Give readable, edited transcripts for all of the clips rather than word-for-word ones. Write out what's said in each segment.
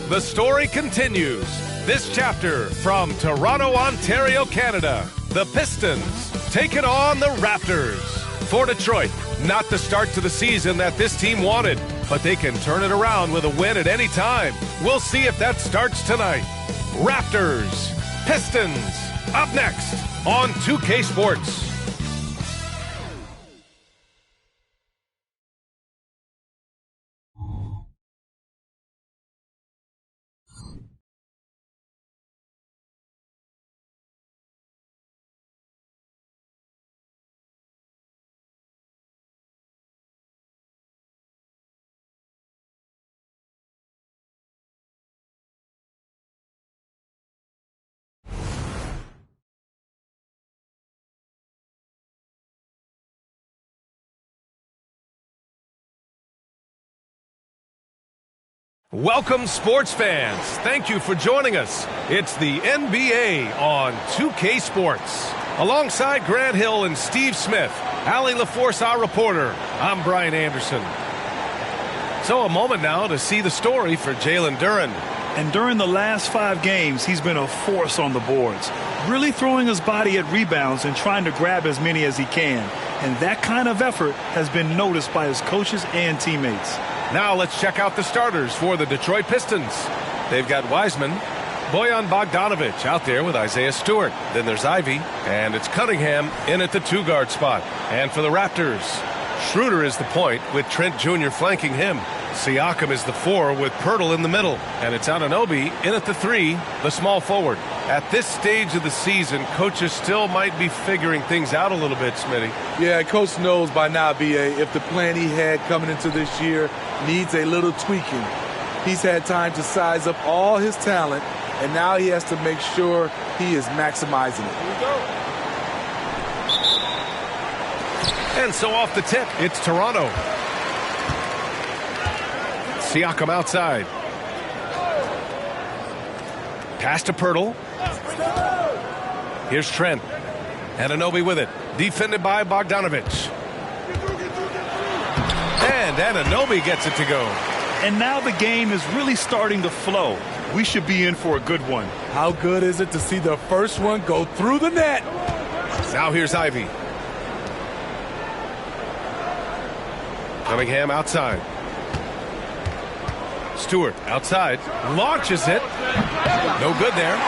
The story continues. This chapter from Toronto, Ontario, Canada. The Pistons taking on the Raptors. For Detroit, not the start to the season that this team wanted, but they can turn it around with a win at any time. We'll see if that starts tonight. Raptors, Pistons, up next on 2K Sports. Welcome, sports fans. Thank you for joining us. It's the NBA on 2K Sports. Alongside Grant Hill and Steve Smith, Allie LaForce, our reporter, I'm Brian Anderson. So a moment now to see the story for Jalen Duren. And during the last 5 games, he's been a force on the boards, really throwing his body at rebounds and trying to grab as many as he can. And that kind of effort has been noticed by his coaches and teammates. Now let's check out the starters for the Detroit Pistons. They've got Wiseman, Bojan Bogdanovic out there with Isaiah Stewart. Then there's Ivy, and it's Cunningham in at the 2-guard spot. And for the Raptors, Schroeder is the point with Trent Jr. flanking him. Siakam is the 4 with Pirtle in the middle. And it's Anunoby in at the 3, the small forward. At this stage of the season, coaches still might be figuring things out a little bit, Smitty. Yeah, Coach knows by now, B.A., if the plan he had coming into this year needs a little tweaking. He's had time to size up all his talent, and now he has to make sure he is maximizing it. Here we go. And so off the tip, it's Toronto. Siakam outside. Pass to Pirtle. Here's Trent. Anunoby with it. Defended by Bogdanovic. And Anunoby gets it to go. And now the game is really starting to flow. We should be in for a good one. How good is it to see the first one go through the net? Now here's Ivy. Cunningham outside. Stewart outside. Launches it. No good there.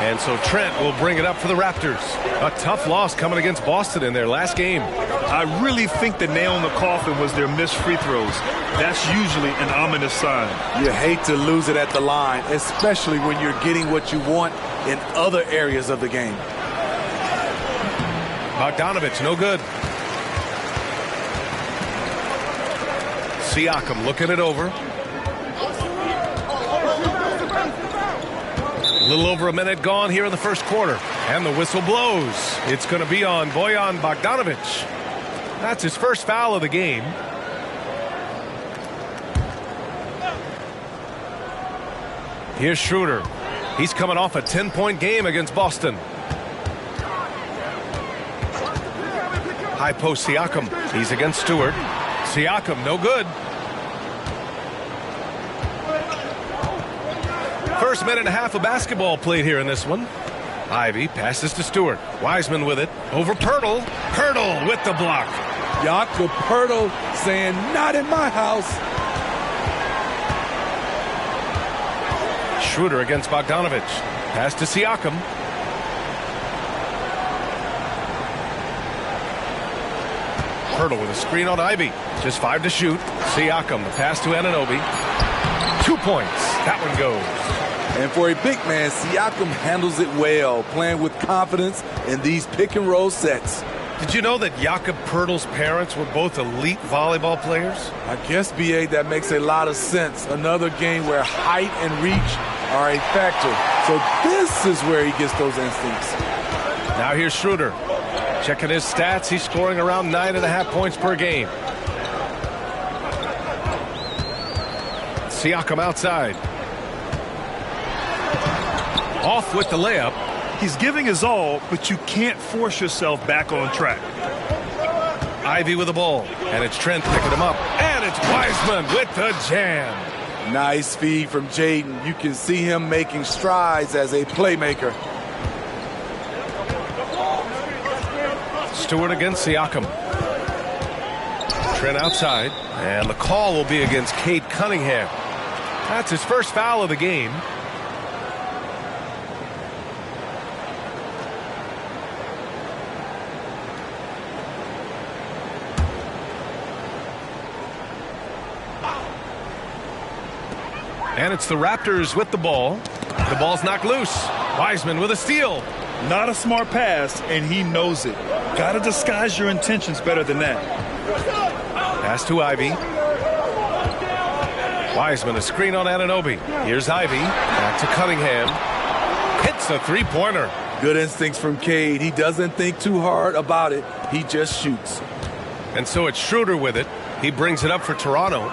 And so Trent will bring it up for the Raptors. A tough loss coming against Boston in their last game. I really think the nail in the coffin was their missed free throws. That's usually an ominous sign. You hate to lose it at the line, especially when you're getting what you want in other areas of the game. Bogdanovic, no good. Siakam looking it over. A little over a minute gone here in the first quarter. And the whistle blows. It's going to be on Bojan Bogdanovic. That's his first foul of the game. Here's Schroeder. He's coming off a 10-point game against Boston. High post Siakam. He's against Stewart. Siakam, no good. First minute and a half of basketball played here in this one. Ivy passes to Stewart. Wiseman with it. Over Pirtle. Pirtle with the block. Jakob Pirtle saying, not in my house. Schroeder against Bogdanovic. Pass to Siakam. Pirtle with a screen on Ivy. Just 5 to shoot. Siakam, the pass to Anunoby. 2 points. That one goes. And for a big man, Siakam handles it well, playing with confidence in these pick-and-roll sets. Did you know that Jakob Pirtle's parents were both elite volleyball players? I guess, B.A., that makes a lot of sense. Another game where height and reach are a factor. So this is where he gets those instincts. Now here's Schroeder. Checking his stats, he's scoring around 9.5 points per game. Siakam outside. Off with the layup. He's giving his all, but you can't force yourself back on track. Ivy with the ball, and it's Trent picking him up. And it's Wiseman with the jam. Nice feed from Jaden. You can see him making strides as a playmaker. Stewart against Siakam. Trent outside, and the call will be against Cade Cunningham. That's his first foul of the game. And it's the Raptors with the ball. The ball's knocked loose. Wiseman with a steal. Not a smart pass, and he knows it. Got to disguise your intentions better than that. Pass to Ivy. Wiseman, a screen on Anunoby. Here's Ivy. Back to Cunningham. Hits a three-pointer. Good instincts from Cade. He doesn't think too hard about it. He just shoots. And so it's Schroeder with it. He brings it up for Toronto.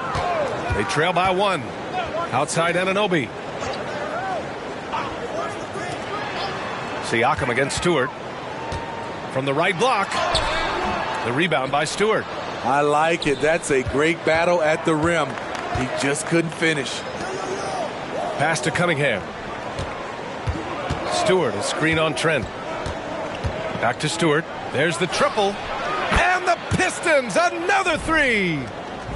They trail by one. Outside Anunoby. Siakam against Stewart. From the right block. The rebound by Stewart. I like it. That's a great battle at the rim. He just couldn't finish. Pass to Cunningham. Stewart, a screen on Trent. Back to Stewart. There's the triple. And the Pistons, another three.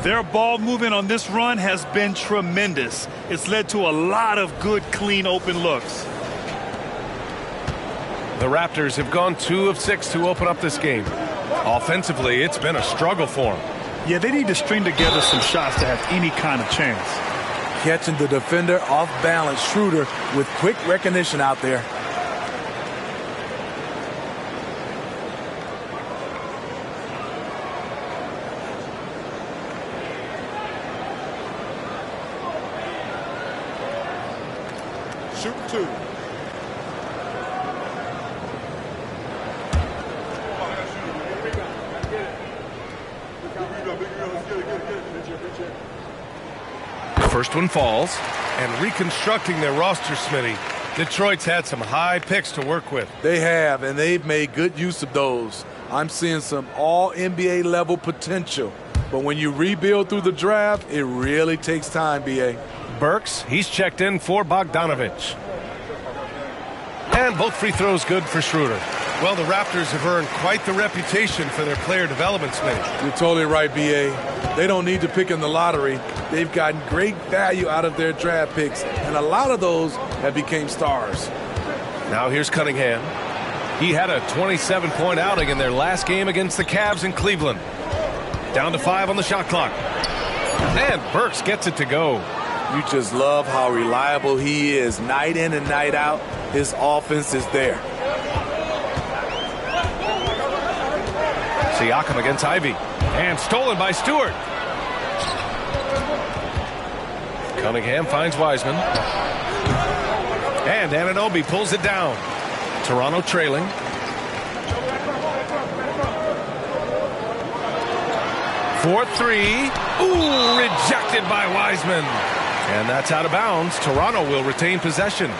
Their ball movement on this run has been tremendous. It's led to a lot of good, clean, open looks. The Raptors have gone 2 of 6 to open up this game. Offensively, it's been a struggle for them. Yeah, they need to string together some shots to have any kind of chance. Catching the defender off balance. Schroeder with quick recognition out there. Shoot two. First one falls, and reconstructing their roster, Smitty, Detroit's had some high picks to work with. They have, and they've made good use of those. I'm seeing some all-NBA level potential. But when you rebuild through the draft, it really takes time, B.A. Burks, he's checked in for Bogdanovich. And both free throws good for Schroeder. Well, the Raptors have earned quite the reputation for their player development, Smitty. You're totally right, B.A. They don't need to pick in the lottery. They've gotten great value out of their draft picks, and a lot of those have become stars. Now here's Cunningham. He had a 27-point outing in their last game against the Cavs in Cleveland. Down to 5 on the shot clock. And Burks gets it to go. You just love how reliable he is. Night in and night out, his offense is there. Siakam against Ivy. And stolen by Stewart. Cunningham finds Wiseman. And Anunoby pulls it down. Toronto trailing. For three. Ooh, rejected by Wiseman. And that's out of bounds. Toronto will retain possession.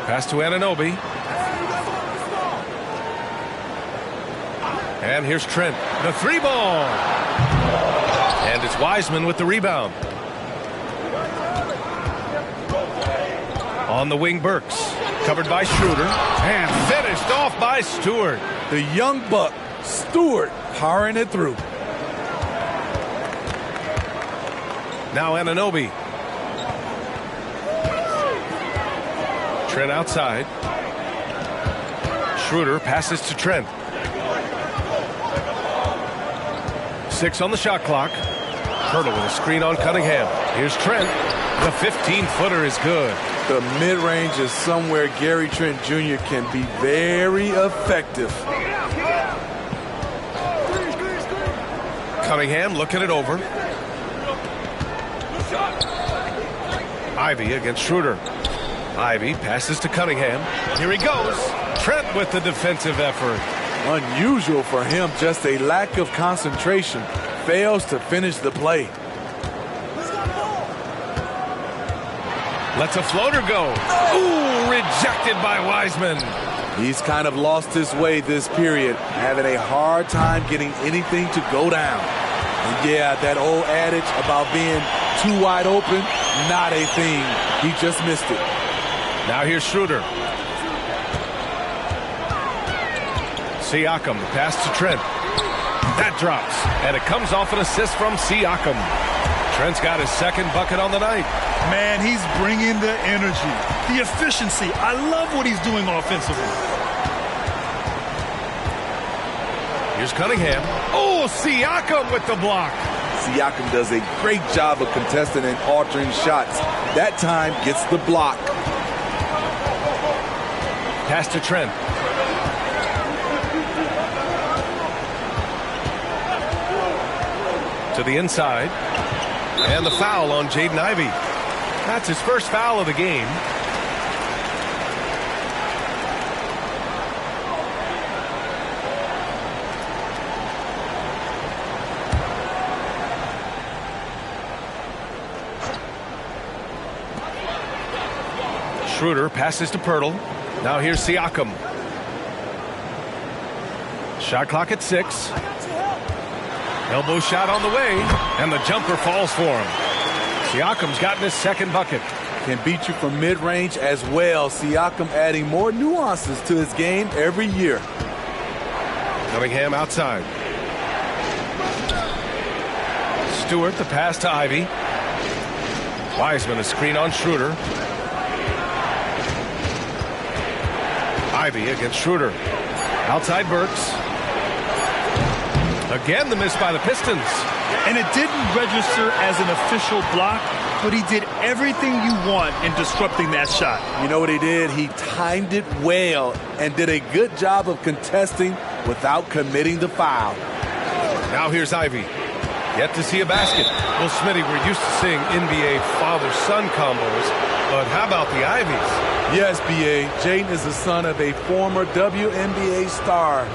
Pass to Anunoby. And here's Trent. The three ball. And it's Wiseman with the rebound. On the wing, Burks. Covered by Schroeder. And finished off by Stewart. The young buck, Stewart, powering it through. Now Anunoby. Trent outside. Schroeder passes to Trent. 6 on the shot clock. Hurdle with a screen on Cunningham. Here's Trent. The 15-footer is good. The mid-range is somewhere Gary Trent Jr. can be very effective. Cunningham looking it over. Ivy against Schroeder. Ivy passes to Cunningham. Here he goes. Trent with the defensive effort. Unusual for him, just a lack of concentration. fails to finish the play. Lets a floater go. Ooh, rejected by Wiseman. He's kind of lost his way this period, having a hard time getting anything to go down. And yeah, that old adage about being too wide open, not a thing. He just missed it. Now here's Schroeder. Siakam, the pass to Trent. That drops, and it comes off an assist from Siakam. Trent's got his second bucket on the night. Man, he's bringing the energy, the efficiency. I love what he's doing offensively. Here's Cunningham. Oh, Siakam with the block. Siakam does a great job of contesting and altering shots. That time gets the block. Pass to Trent. To the inside. And the foul on Jaden Ivey. That's his first foul of the game. Schroeder passes to Pirtle. Now here's Siakam. Shot clock at 6. Elbow shot on the way, and the jumper falls for him. Siakam's gotten his second bucket. Can beat you from mid-range as well. Siakam adding more nuances to his game every year. Cunningham outside. Stewart, the pass to Ivey. Wiseman, a screen on Schroeder. Ivey against Schroeder. Outside Burks. Again, the miss by the Pistons. And it didn't register as an official block, but he did everything you want in disrupting that shot. You know what he did? He timed it well and did a good job of contesting without committing the foul. Now here's Ivey. Yet to see a basket. Well, Smitty, we're used to seeing NBA father-son combos, but how about the Ivies? Yes, B.A. Jaden is the son of a former WNBA star,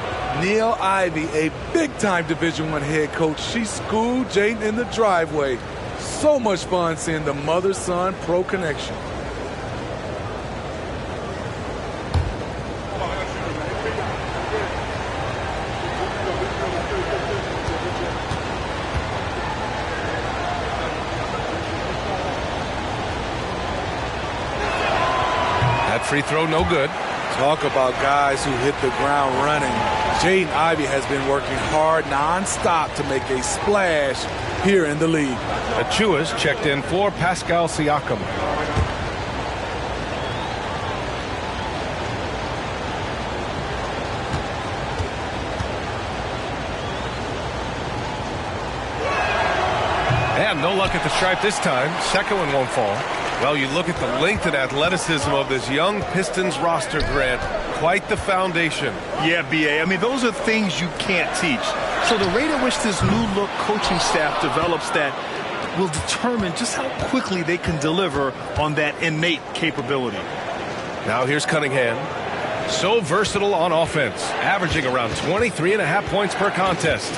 Neil Ivey, a big-time Division I head coach. She schooled Jaden in the driveway. So much fun seeing the mother-son pro connection. That free throw no good. Talk about guys who hit the ground running. Jaden Ivey has been working hard non-stop to make a splash here in the league. Achua's checked in for Pascal Siakam. And no luck at the stripe this time. Second one won't fall. Well, you look at the length and athleticism of this young Pistons roster, Grant. Quite the foundation. Yeah, B.A. I mean, those are things you can't teach. So the rate at which this new-look coaching staff develops that will determine just how quickly they can deliver on that innate capability. Now here's Cunningham. So versatile on offense, averaging around 23.5 points per contest.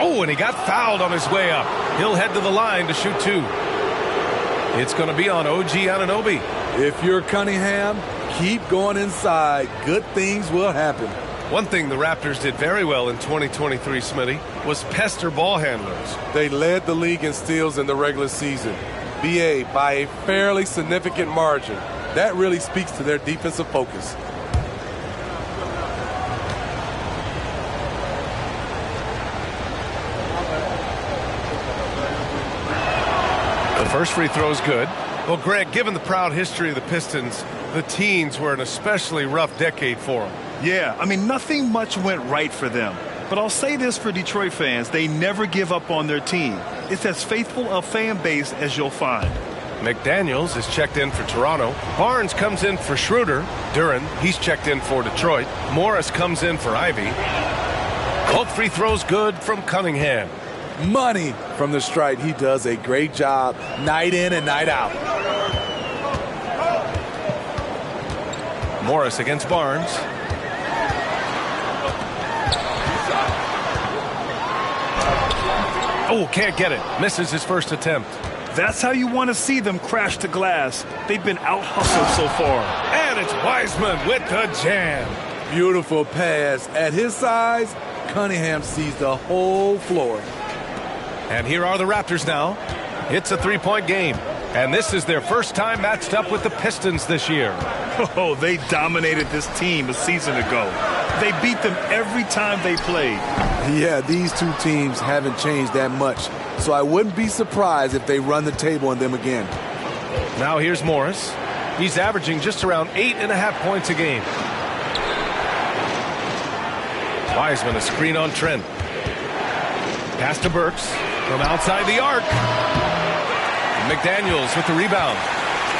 Oh, and he got fouled on his way up. He'll head to the line to shoot 2. It's going to be on OG Anunoby. If you're Cunningham, keep going inside. Good things will happen. One thing the Raptors did very well in 2023, Smitty, was pester ball handlers. They led the league in steals in the regular season. BA by a fairly significant margin. That really speaks to their defensive focus. The first free throw is good. Well, Greg, given the proud history of the Pistons, the teens were an especially rough decade for them. Yeah, I mean, nothing much went right for them. But I'll say this for Detroit fans, they never give up on their team. It's as faithful a fan base as you'll find. McDaniels is checked in for Toronto. Barnes comes in for Schroeder. Duren, he's checked in for Detroit. Morris comes in for Ivey. Both free throws good from Cunningham. Money from the stripe. He does a great job night in and night out. Morris against Barnes. Oh, can't get it. Misses his first attempt. That's how you want to see them crash the glass. They've been out-hustled so far. And it's Wiseman with the jam. Beautiful pass. At his size, Cunningham sees the whole floor. And here are the Raptors now. It's a three-point game. And this is their first time matched up with the Pistons this year. Oh, they dominated this team a season ago. They beat them every time they played. Yeah, these two teams haven't changed that much. So I wouldn't be surprised if they run the table on them again. Now here's Morris. He's averaging just around 8.5 points a game. Wiseman, a screen on Trent. Pass to Burks from outside the arc. McDaniels with the rebound.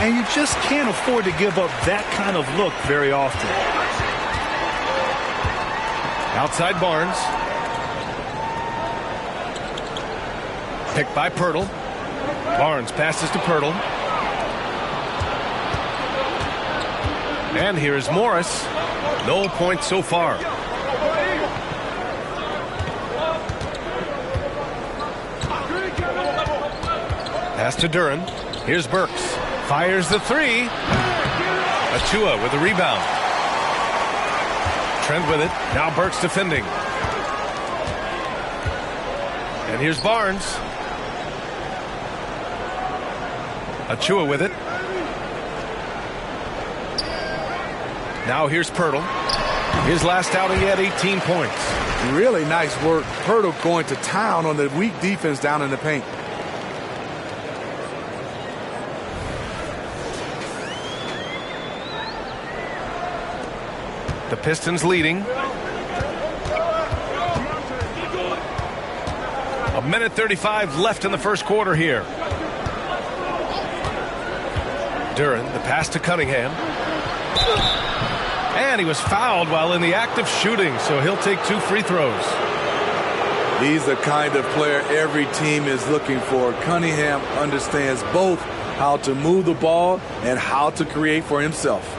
And you just can't afford to give up that kind of look very often. Outside Barnes. Picked by Pirtle. Barnes passes to Pirtle. And here's Morris. No points so far. Pass to Duran. Here's Burks. Fires the three. Achua with the rebound. Trent with it. Now Burks defending. And here's Barnes. Achua with it. Now here's Pirtle. His last outing, he had 18 points. Really nice work. Pirtle going to town on the weak defense down in the paint. The Pistons leading. A minute 35 left in the first quarter here. Duran, the pass to Cunningham. And he was fouled while in the act of shooting, so he'll take 2 free throws. He's the kind of player every team is looking for. Cunningham understands both how to move the ball and how to create for himself.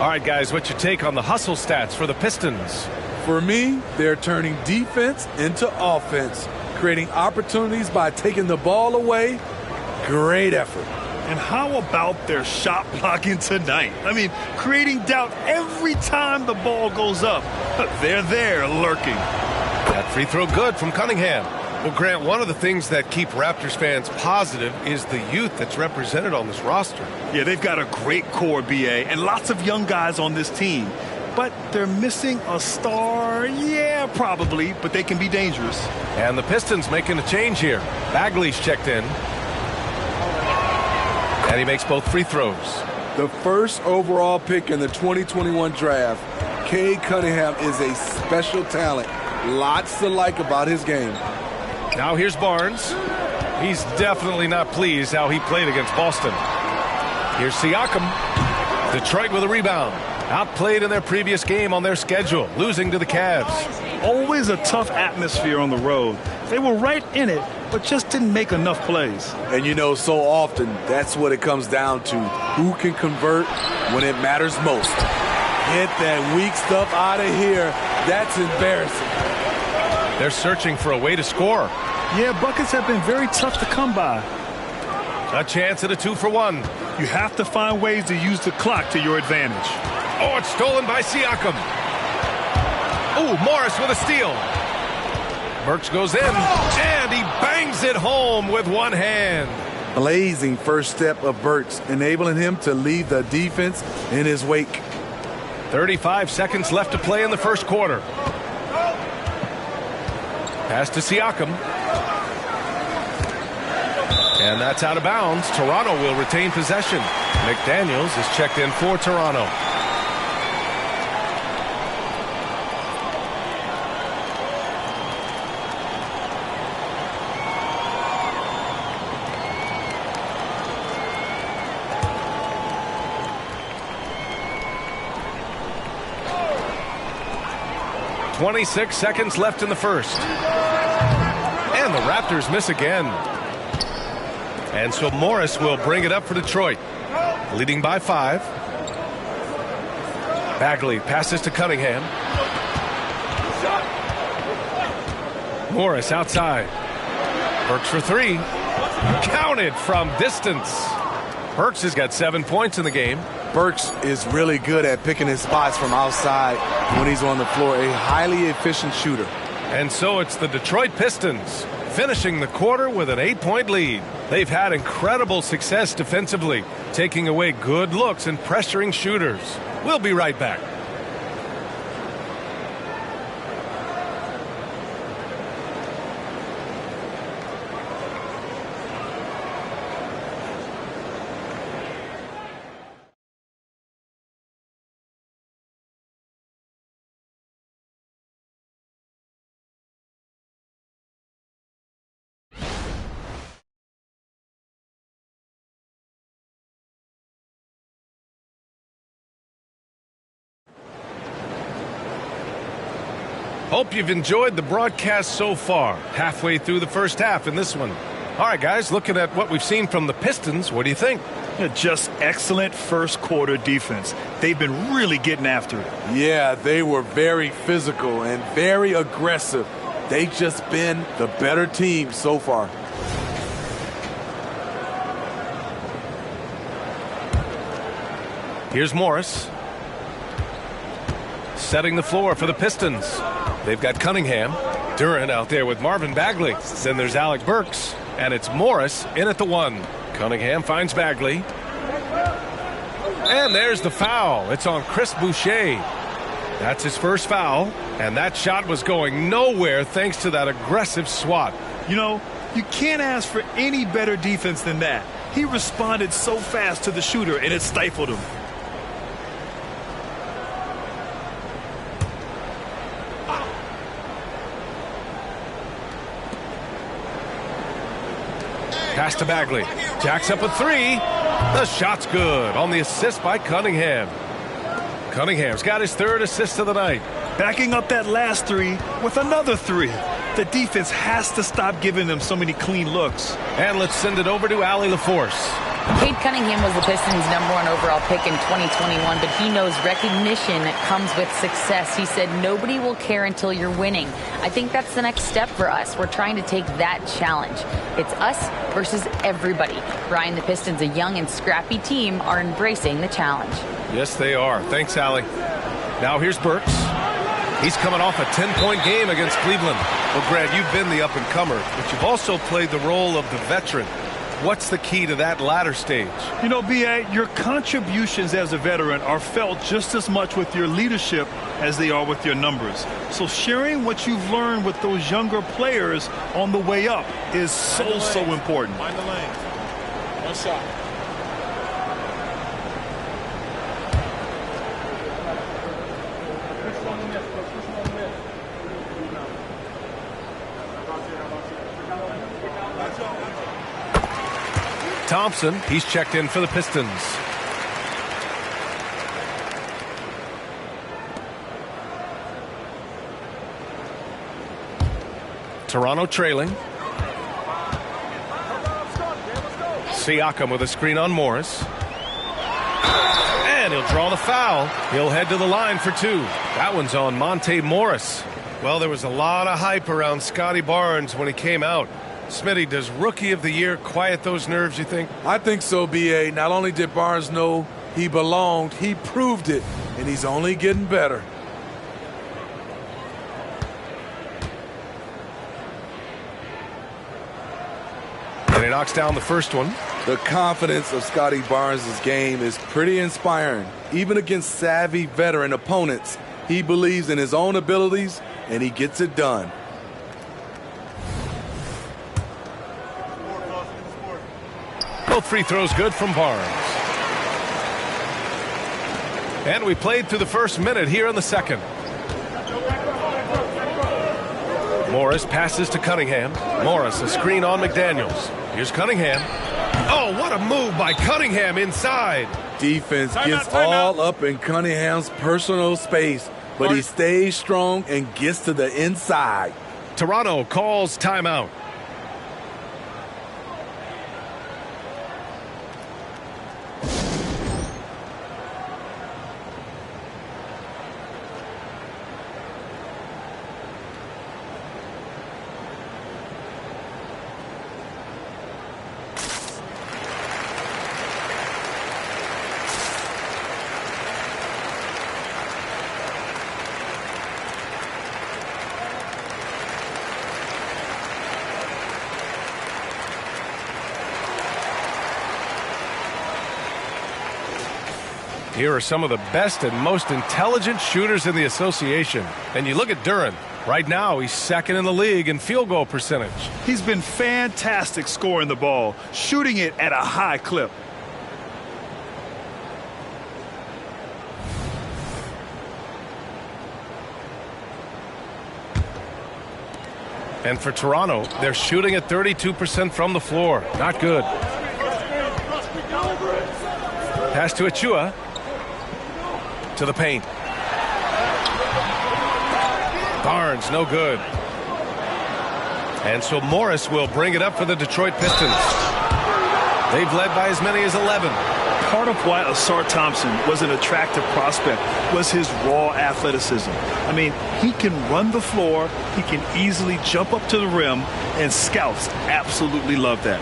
All right, guys, what's your take on the hustle stats for the Pistons? For me, they're turning defense into offense, creating opportunities by taking the ball away. Great effort. And how about their shot blocking tonight? I mean, creating doubt every time the ball goes up. They're there lurking. That free throw good from Cunningham. Well, Grant, one of the things that keep Raptors fans positive is the youth that's represented on this roster. Yeah, they've got a great core, BA, and lots of young guys on this team. But they're missing a star? Yeah, probably, but they can be dangerous. And the Pistons making a change here. Bagley's checked in. And he makes both free throws. The first overall pick in the 2021 draft, Cade Cunningham is a special talent. Lots to like about his game. Now here's Barnes. He's definitely not pleased how he played against Boston. Here's Siakam. Detroit with a rebound. Outplayed in their previous game on their schedule, losing to the Cavs. Always a tough atmosphere on the road. They were right in it, but just didn't make enough plays. And you know, so often, that's what it comes down to. Who can convert when it matters most? Get that weak stuff out of here. That's embarrassing. They're searching for a way to score. Yeah, buckets have been very tough to come by. A chance at a 2-for-1. You have to find ways to use the clock to your advantage. Oh, it's stolen by Siakam. Oh, Morris with a steal. Burks goes in, and he bangs it home with one hand. Blazing first step of Burks, enabling him to leave the defense in his wake. 35 seconds left to play in the first quarter. Pass to Siakam. And that's out of bounds. Toronto will retain possession. McDaniels is checked in for Toronto. .26 seconds left in the first. And the Raptors miss again. And so Morris will bring it up for Detroit, leading by 5. Bagley passes to Cunningham. Morris outside. Burks for three. Counted from distance. Burks has got 7 points in the game. Burks is really good at picking his spots from outside when he's on the floor. A highly efficient shooter. And so it's the Detroit Pistons finishing the quarter with an 8-point lead. They've had incredible success defensively, taking away good looks and pressuring shooters. We'll be right back. Hope you've enjoyed the broadcast so far. Halfway through the first half in this one. All right, guys, looking at what we've seen from the Pistons, what do you think? Just excellent first quarter defense. They've been really getting after it. Yeah, they were very physical and very aggressive. They've just been the better team so far. Here's Morris. Setting the floor for the Pistons. They've got Cunningham. Durant out there with Marvin Bagley. Then there's Alec Burks. And it's Morris in at the one. Cunningham finds Bagley. And there's the foul. It's on Chris Boucher. That's his first foul. And that shot was going nowhere thanks to that aggressive swat. You know, you can't ask for any better defense than that. He responded so fast to the shooter, and it stifled him. Pass to Bagley. Jacks up a three. The shot's good on the assist by Cunningham. Cunningham's got his third assist of the night. Backing up that last three with another three. The defense has to stop giving them so many clean looks. And let's send it over to Allie LaForce. Cade Cunningham was the Pistons' #1 overall pick in 2021, but he knows recognition comes with success. He said nobody will care until you're winning. I think that's the next step for us. We're trying to take that challenge. It's us versus everybody. Brian, the Pistons, a young and scrappy team, are embracing the challenge. Yes, they are. Thanks, Allie. Now here's Burks. He's coming off a 10-point game against Cleveland. Well, Grant, you've been the up-and-comer, but you've also played the role of the veteran. What's the key to that latter stage? You know, B.A., your contributions as a veteran are felt just as much with your leadership as they are with your numbers. So sharing what you've learned with those younger players on the way up is so important. Mind the lane. One shot. Thompson, he's checked in for the Pistons. Toronto trailing. Siakam with a screen on Morris. And he'll draw the foul. He'll head to the line for two. That one's on Monte Morris. Well, there was a lot of hype around Scotty Barnes when he came out. Smitty, does Rookie of the Year quiet those nerves, you think? I think so, B.A. Not only did Barnes know he belonged, he proved it, and he's only getting better. And he knocks down the first one. The confidence of Scotty Barnes' game is pretty inspiring. Even against savvy veteran opponents, he believes in his own abilities, and he gets it done. Both free throws good from Barnes. And we played through the first minute here in the second. Morris passes to Cunningham. Morris, a screen on McDaniels. Here's Cunningham. Oh, what a move by Cunningham inside. Defense gets all up in Cunningham's personal space, but he stays strong and gets to the inside. Toronto calls timeout. Here are some of the best and most intelligent shooters in the association. And you look at Duren. Right now, he's second in the league in field goal percentage. He's been fantastic scoring the ball, shooting it at a high clip. And for Toronto, they're shooting at 32% from the floor. Not good. Pass to Achua. To the paint. Barnes, no good. And so Morris will bring it up for the Detroit Pistons. They've led by as many as 11. Part of why Asar Thompson was an attractive prospect was his raw athleticism. I mean, he can run the floor, he can easily jump up to the rim, and scouts absolutely love that.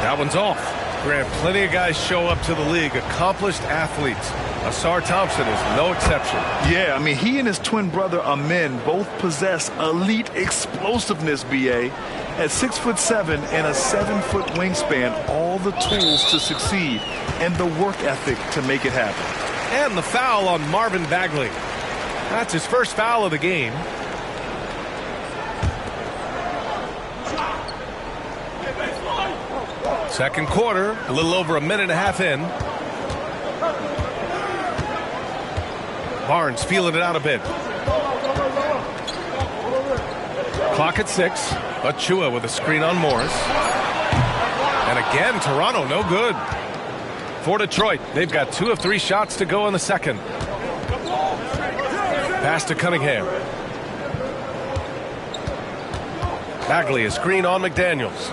That one's off. Grant, plenty of guys show up to the league, accomplished athletes. Asar Thompson is no exception. Yeah, I mean, he and his twin brother Amin both possess elite explosiveness, B.A. At 6'7" and a 7-foot wingspan, all the tools to succeed and the work ethic to make it happen. And the foul on Marvin Bagley. That's his first foul of the game. Second quarter, a little over a minute and a half in. Barnes feeling it out a bit. Clock at 6. Achua with a screen on Morris. And again, Toronto, no good. For Detroit, they've got 2 of 3 shots to go in the second. Pass to Cunningham. Bagley, a screen on McDaniels.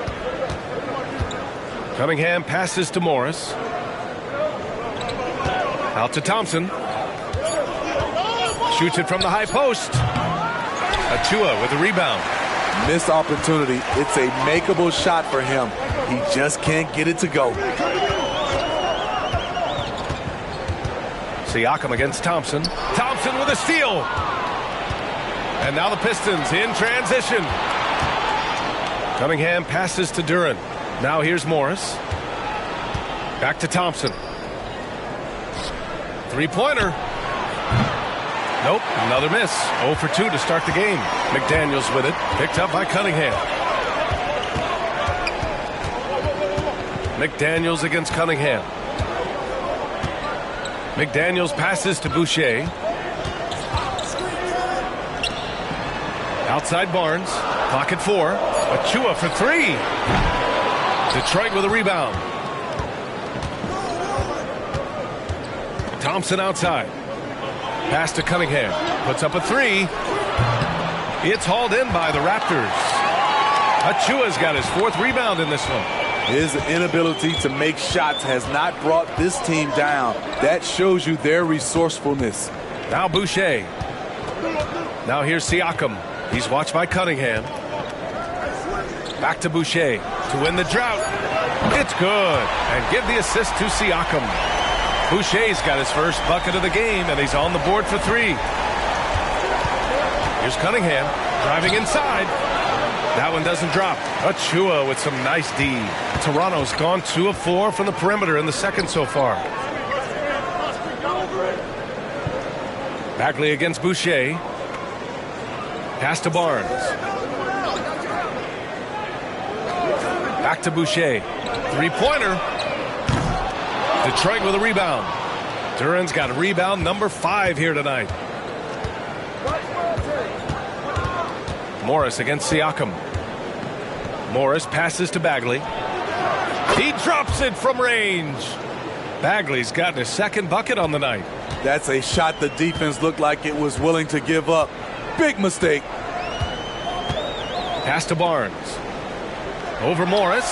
Cunningham passes to Morris. Out to Thompson. Shoots it from the high post. Achua with the rebound. Missed opportunity. It's a makeable shot for him. He just can't get it to go. Siakam against Thompson. Thompson with a steal. And now the Pistons in transition. Cunningham passes to Duren. Now here's Morris. Back to Thompson. Three-pointer. Nope, another miss. 0 for 2 to start the game. McDaniels with it. Picked up by Cunningham. McDaniels against Cunningham. McDaniels passes to Boucher. Outside Barnes. Clock at 4. Achua for 3. Detroit with a rebound. Thompson outside. Pass to Cunningham. Puts up a 3. It's hauled in by the Raptors. Achua's got his 4th rebound in this one. His inability to make shots has not brought this team down. That shows you their resourcefulness. Now Boucher. Now here's Siakam. He's watched by Cunningham. Back to Boucher to win the drought. It's good. And give the assist to Siakam. Boucher's got his first bucket of the game, and he's on the board for 3. Here's Cunningham driving inside. That one doesn't drop. Achua with some nice D. Toronto's gone 2 of 4 from the perimeter in the second so far. Bagley against Boucher. Pass to Barnes. Back to Boucher. 3-pointer. Detroit with a rebound. Duren's got a rebound number 5 here tonight. Morris against Siakam. Morris passes to Bagley. He drops it from range. Bagley's gotten his 2nd bucket on the night. That's a shot the defense looked like it was willing to give up. Big mistake. Pass to Barnes. Over Morris.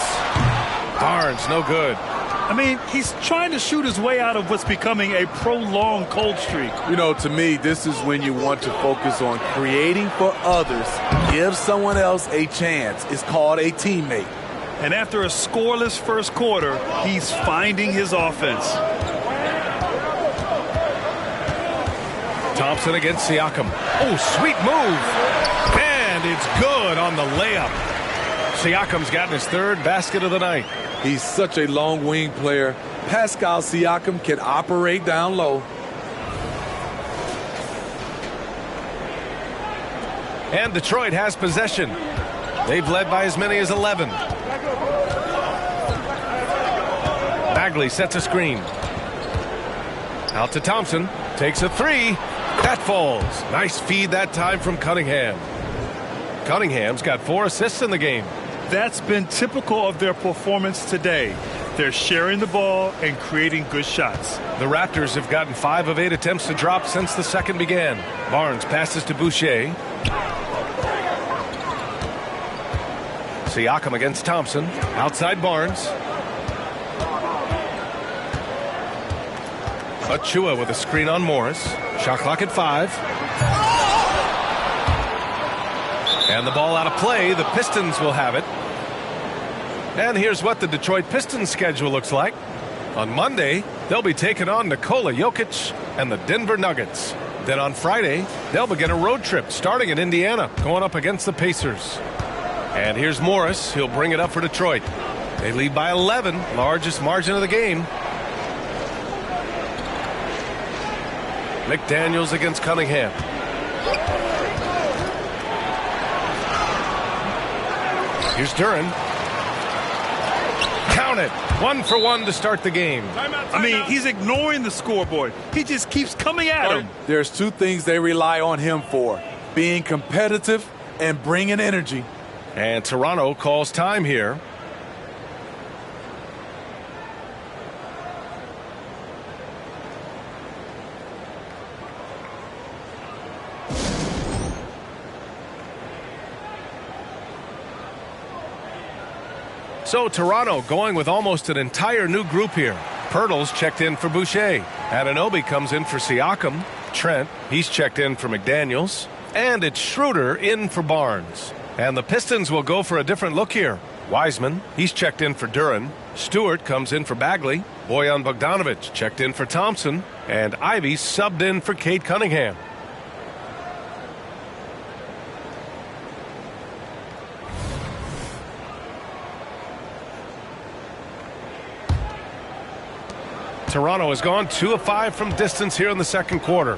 Barnes, no good. I mean, he's trying to shoot his way out of what's becoming a prolonged cold streak. You know, to me, this is when you want to focus on creating for others. Give someone else a chance. It's called a teammate. And after a scoreless first quarter, he's finding his offense. Thompson against Siakam. Oh, sweet move. And it's good on the layup. Siakam's gotten his third basket of the night. He's such a long wing player. Pascal Siakam can operate down low. And Detroit has possession. They've led by as many as 11. Bagley sets a screen. Out to Thompson. Takes a three. That falls. Nice feed that time from Cunningham. Cunningham's got 4 assists in the game. That's been typical of their performance today. They're sharing the ball and creating good shots. The Raptors have gotten 5 of 8 attempts to drop since the second began. Barnes passes to Boucher. Siakam against Thompson. Outside Barnes. Achua with a screen on Morris. Shot clock at 5. And the ball out of play. The Pistons will have it. And here's what the Detroit Pistons schedule looks like. On Monday, they'll be taking on Nikola Jokic and the Denver Nuggets. Then on Friday, they'll begin a road trip starting in Indiana, going up against the Pacers. And here's Morris. He'll bring it up for Detroit. They lead by 11, largest margin of the game. McDaniels against Cunningham. Here's Duren. Count it. 1 for 1 to start the game. I mean, he's ignoring the scoreboard. He just keeps coming at him. There's 2 things they rely on him for: being competitive and bringing energy. And Toronto calls time here. So Toronto going with almost an entire new group here. Pirtle's checked in for Boucher. Anunoby comes in for Siakam. Trent, he's checked in for McDaniels. And it's Schroeder in for Barnes. And the Pistons will go for a different look here. Wiseman, he's checked in for Duren. Stewart comes in for Bagley. Bojan Bogdanovic checked in for Thompson. And Ivy subbed in for Cade Cunningham. Toronto has gone 2 of 5 from distance here in the second quarter.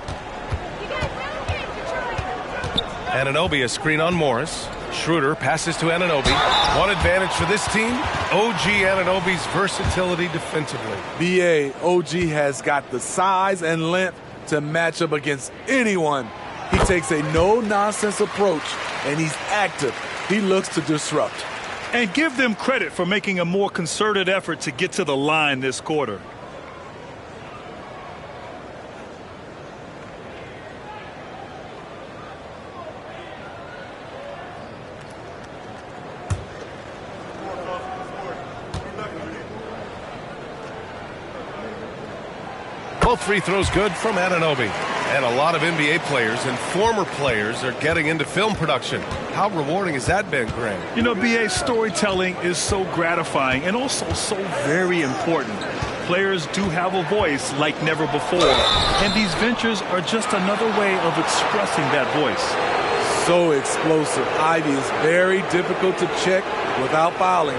Anunoby a screen on Morris. Schroeder passes to Anunoby. One advantage for this team, OG Anunoby's versatility defensively. BA, OG has got the size and length to match up against anyone. He takes a no-nonsense approach, and he's active. He looks to disrupt. And give them credit for making a more concerted effort to get to the line this quarter. Both free throws good from Anunoby. And a lot of NBA players and former players are getting into film production. How rewarding has that been, Graham? You know, BA, storytelling is so gratifying and also so very important. Players do have a voice like never before. And these ventures are just another way of expressing that voice. So explosive. Ivy is very difficult to check without fouling.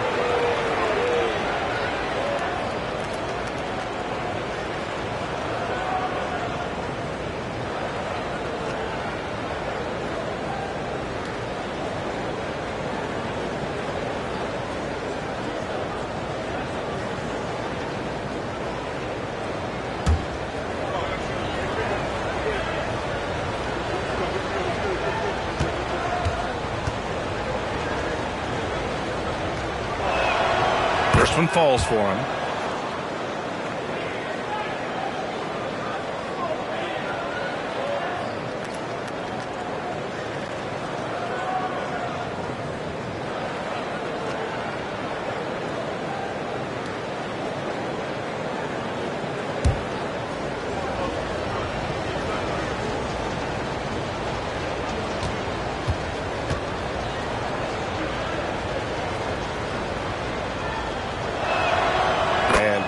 First one falls for him.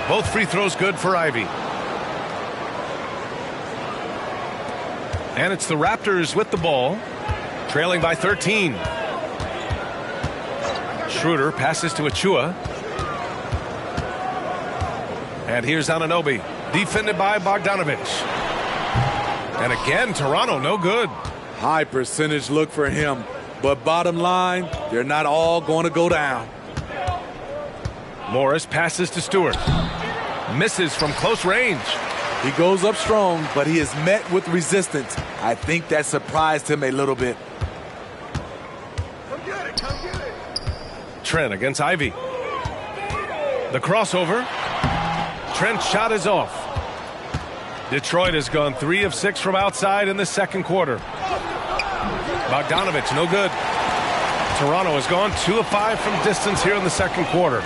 Both free throws good for Ivy. And it's the Raptors with the ball, trailing by 13. Schroeder passes to Achua. And here's Anunoby, defended by Bogdanovich. And again, Toronto, no good. High percentage look for him. But bottom line, they're not all going to go down. Morris passes to Stewart. Misses from close range. He goes up strong, but he is met with resistance. I think that surprised him a little bit. Come get it, come get it. Trent against Ivy. The crossover. Trent's shot is off. Detroit has gone 3 of 6 from outside in the second quarter. Bogdanovich, no good. Toronto has gone 2 of 5 from distance here in the second quarter.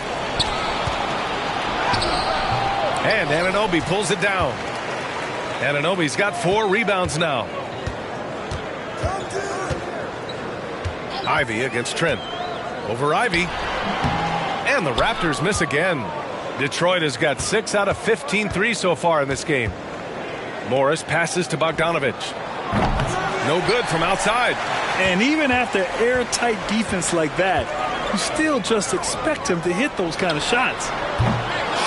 And Anunoby pulls it down. Anunoby's got 4 rebounds now. Ivy against Trent. Over Ivy. And the Raptors miss again. Detroit has got 6 out of 15 threes so far in this game. Morris passes to Bogdanovich. No good from outside. And even after airtight defense like that, you still just expect him to hit those kind of shots.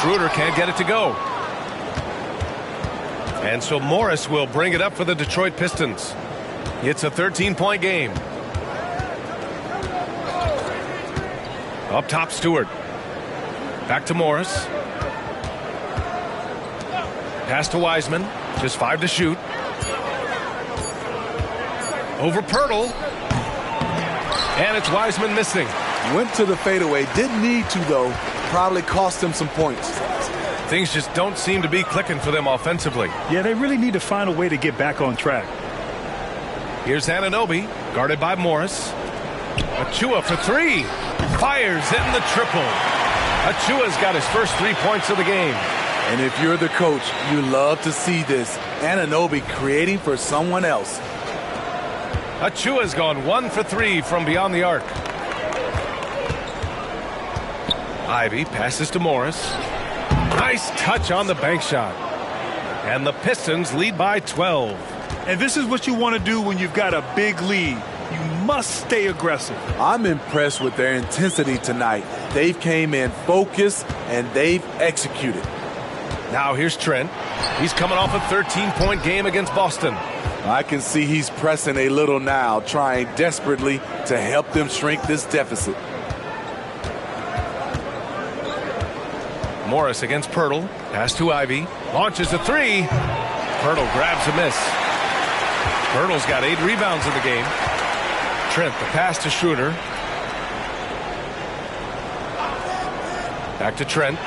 Schroeder can't get it to go. And so Morris will bring it up for the Detroit Pistons. It's a 13-point game. Up top, Stewart. Back to Morris. Pass to Wiseman. Just 5 to shoot. Over Pirtle. And it's Wiseman missing. Went to the fadeaway. Didn't need to, though. Probably cost him some points. Things just don't seem to be clicking for them offensively. Yeah, they really need to find a way to get back on track. Here's Anunoby, guarded by Morris. Achua for 3. Fires hitting the triple. Achua's got his first 3 points of the game. And if you're the coach, you love to see this. Anunoby creating for someone else. Achua's gone 1 for 3 from beyond the arc. Ivy passes to Morris. Nice touch on the bank shot. And the Pistons lead by 12. And this is what you want to do when you've got a big lead. You must stay aggressive. I'm impressed with their intensity tonight. They've came in focused and they've executed. Now here's Trent. He's coming off a 13-point game against Boston. I can see he's pressing a little now, trying desperately to help them shrink this deficit. Morris against Pirtle. Pass to Ivy. Launches a 3. Pirtle grabs a miss. Pirtle's got 8 rebounds in the game. Trent, the pass to Schroeder. Back to Trent.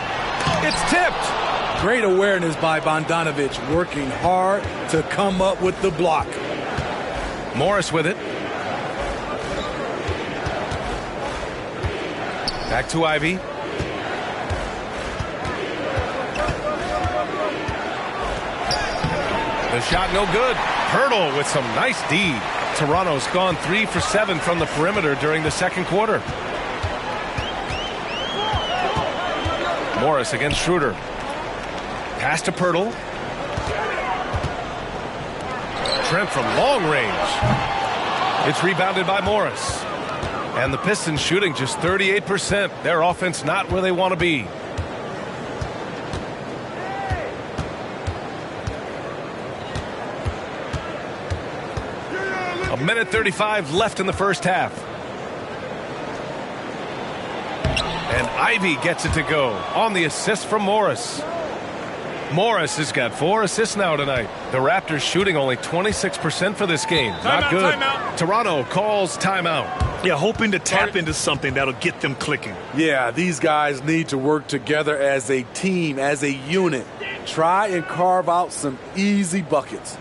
It's tipped. Great awareness by Bogdanovich, working hard to come up with the block. Morris with it. Back to Ivy. The shot no good. Pirtle with some nice D. Toronto's gone 3 for 7 from the perimeter during the second quarter. Morris against Schroeder. Pass to Pirtle. Trent from long range. It's rebounded by Morris. And the Pistons shooting just 38%. Their offense not where they want to be. A minute 35 left in the first half. And Ivy gets it to go on the assist from Morris. Morris has got 4 assists now tonight. The Raptors shooting only 26% for this game. Not good. Timeout. Toronto calls timeout. Yeah, hoping to tap into something that'll get them clicking. Yeah, these guys need to work together as a team, as a unit. Try and carve out some easy buckets.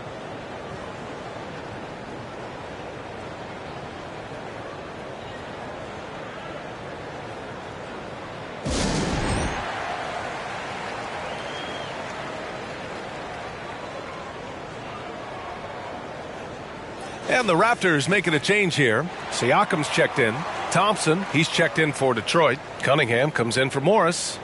And the Raptors making a change here. Siakam's checked in. Thompson, he's checked in for Detroit. Cunningham comes in for Morris.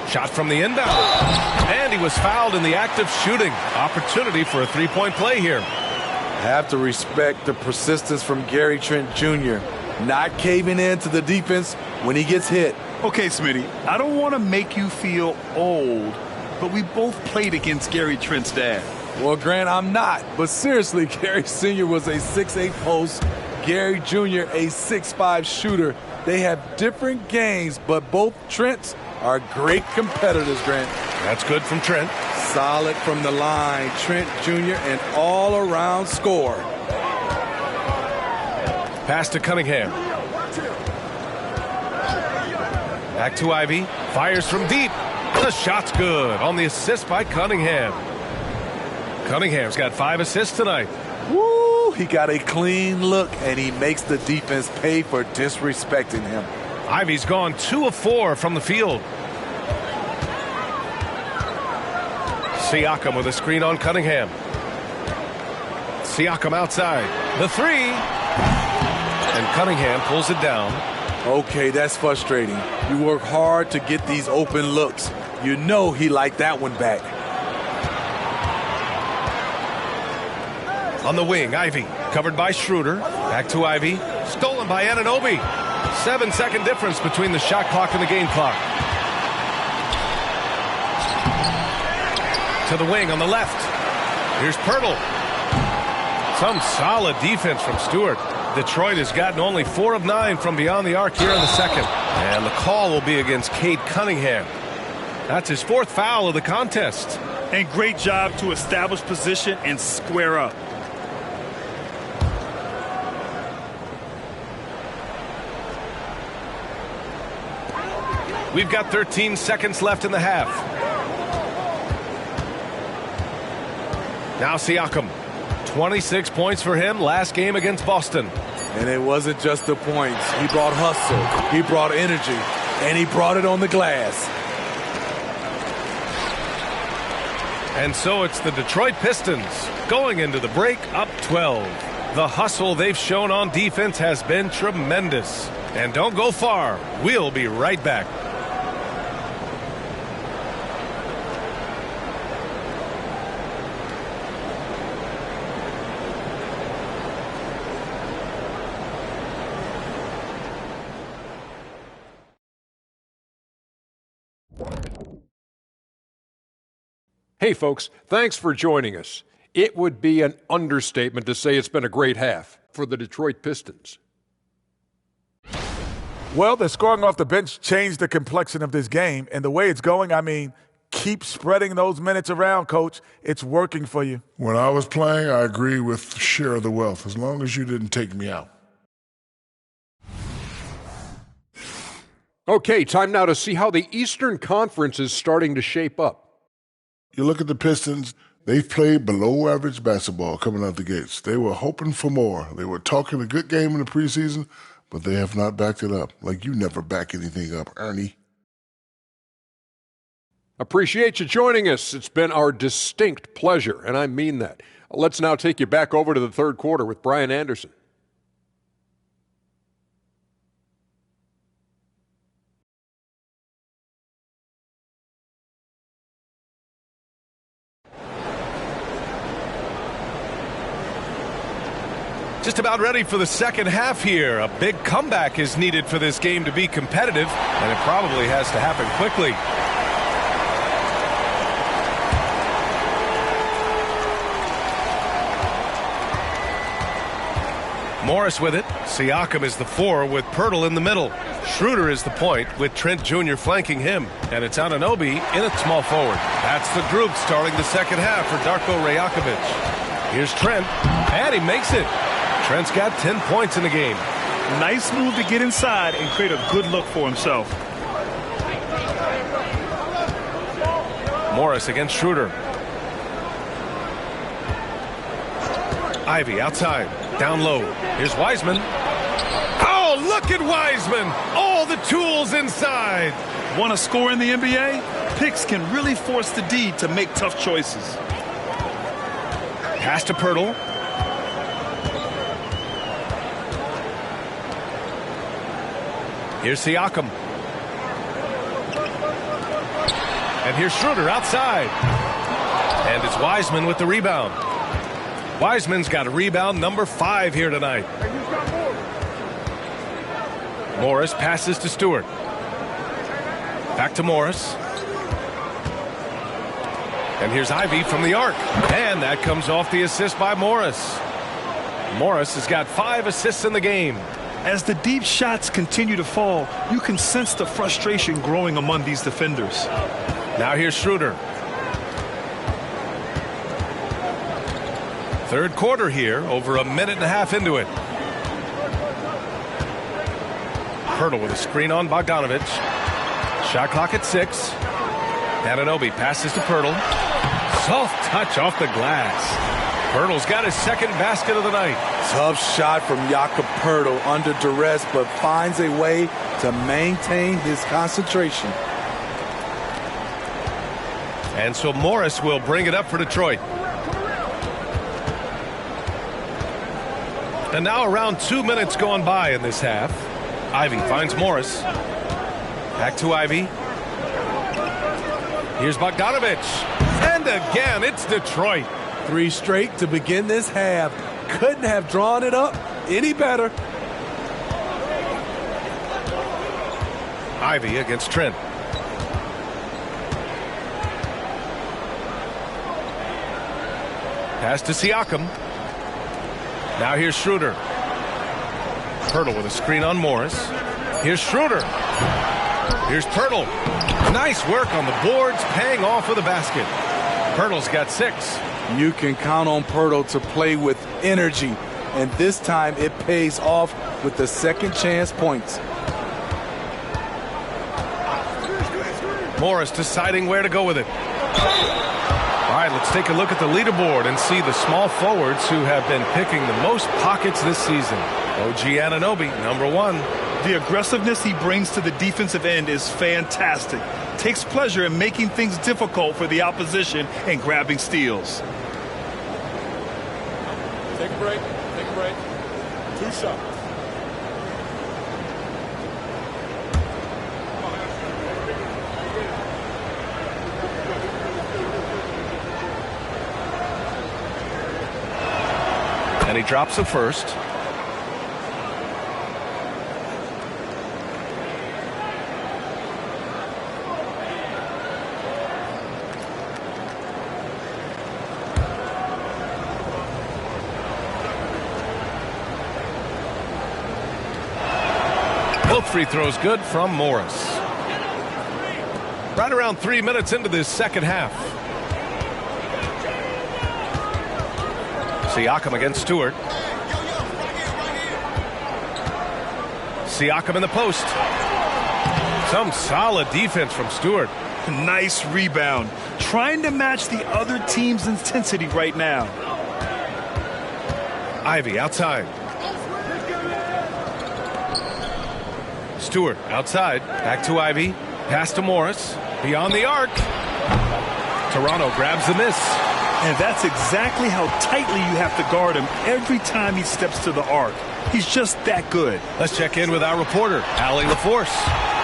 Shot from the inbound. And he was fouled in the act of shooting. Opportunity for a three-point play here. Have to respect the persistence from Gary Trent Jr. Not caving in to the defense when he gets hit. Okay, Smitty, I don't want to make you feel old, but we both played against Gary Trent's dad. Well, Grant, I'm not. But seriously, Gary Sr. was a 6'8 post. Gary Jr. a 6'5 shooter. They have different games, but both Trents are great competitors, Grant. That's good from Trent. Solid from the line. Trent Jr. an all-around scorer. Pass to Cunningham. Back to Ivy. Fires from deep. The shot's good on the assist by Cunningham. Cunningham's got 5 assists tonight. Woo! He got a clean look, and he makes the defense pay for disrespecting him. Ivy's gone 2 of 4 from the field. Siakam with a screen on Cunningham. Siakam outside. The three. And Cunningham pulls it down. Okay, that's frustrating. You work hard to get these open looks. You know he liked that one back. On the wing, Ivy. Covered by Schroeder. Back to Ivy. Stolen by Anunoby. 7-second difference between the shot clock and the game clock. To the wing on the left. Here's Pirtle. Some solid defense from Stewart. Detroit has gotten only 4 of 9 from beyond the arc here in the second. And the call will be against Cade Cunningham. That's his 4th foul of the contest. And great job to establish position and square up. We've got 13 seconds left in the half. Now Siakam. 26 points for him last game against Boston. And it wasn't just the points. He brought hustle. He brought energy. And he brought it on the glass. And so it's the Detroit Pistons going into the break up 12. The hustle they've shown on defense has been tremendous. And don't go far. We'll be right back. Hey, folks, thanks for joining us. It would be an understatement to say it's been a great half for the Detroit Pistons. Well, the scoring off the bench changed the complexion of this game. And the way it's going, I mean, keep spreading those minutes around, Coach. It's working for you. When I was playing, I agree with share of the wealth, as long as you didn't take me out. Okay, time now to see how the Eastern Conference is starting to shape up. You look at the Pistons, they've played below average basketball coming out the gates. They were hoping for more. They were talking a good game in the preseason, but they have not backed it up. Like you never back anything up, Ernie. Appreciate you joining us. It's been our distinct pleasure, and I mean that. Let's now take you back over to the third quarter with Brian Anderson. Just about ready for the second half here. A big comeback is needed for this game to be competitive, and it probably has to happen quickly. Morris with it. Siakam is the 4 with Pirtle in the middle. Schroeder is the point with Trent Jr. flanking him. And it's Anunoby in at small forward. That's the group starting the second half for Darko Rajakovic. Here's Trent, and he makes it. Trent's got 10 points in the game. Nice move to get inside and create a good look for himself. Morris against Schroeder. Ivy outside. Down low. Here's Wiseman. Oh, look at Wiseman. All the tools inside. Want to score in the NBA? Picks can really force the D to make tough choices. Pass to Pirtle. Here's Siakam. And here's Schroeder outside. And it's Wiseman with the rebound. Wiseman's got a rebound number 5 here tonight. Morris passes to Stewart. Back to Morris. And here's Ivy from the arc. And that comes off the assist by Morris. Morris has got 5 assists in the game. As the deep shots continue to fall, you can sense the frustration growing among these defenders. Now here's Schroeder. Third quarter here, over a minute and a half into it. Pirtle with a screen on Bogdanovich. Shot clock at 6. Anunoby passes to Pirtle. Soft touch off the glass. Pirtle's got his second basket of the night. Tough shot from Jakob Pirtle under duress, but finds a way to maintain his concentration. And so Morris will bring it up for Detroit. And now around 2 minutes gone by in this half. Ivy finds Morris. Back to Ivy. Here's Bogdanovich. And again, it's Detroit. 3 straight to begin this half. Couldn't have drawn it up any better. Ivy against Trent. Pass to Siakam. Now here's Schroeder. Pirtle with a screen on Morris. Here's Schroeder. Here's Pirtle. Nice work on the boards, paying off with a basket. Pirtle's got 6. You can count on Pirtle to play with energy, and this time it pays off with the second chance points. Morris deciding where to go with it. All right, let's take a look at the leaderboard and see the small forwards who have been picking the most pockets this season. OG Anunoby, number 1. The aggressiveness he brings to the defensive end is fantastic. Takes pleasure in making things difficult for the opposition and grabbing steals. Take a break. Take a break. 2 shots. And he drops the first. Both free throws good from Morris. Right around 3 minutes into this second half. Siakam against Stewart. Siakam in the post. Some solid defense from Stewart. Nice rebound. Trying to match the other team's intensity right now. Ivy outside. Stewart outside. Back to Ivy. Pass to Morris. Beyond the arc. Toronto grabs the miss. And that's exactly how tightly you have to guard him every time he steps to the arc. He's just that good. Let's check in with our reporter, Allie LaForce.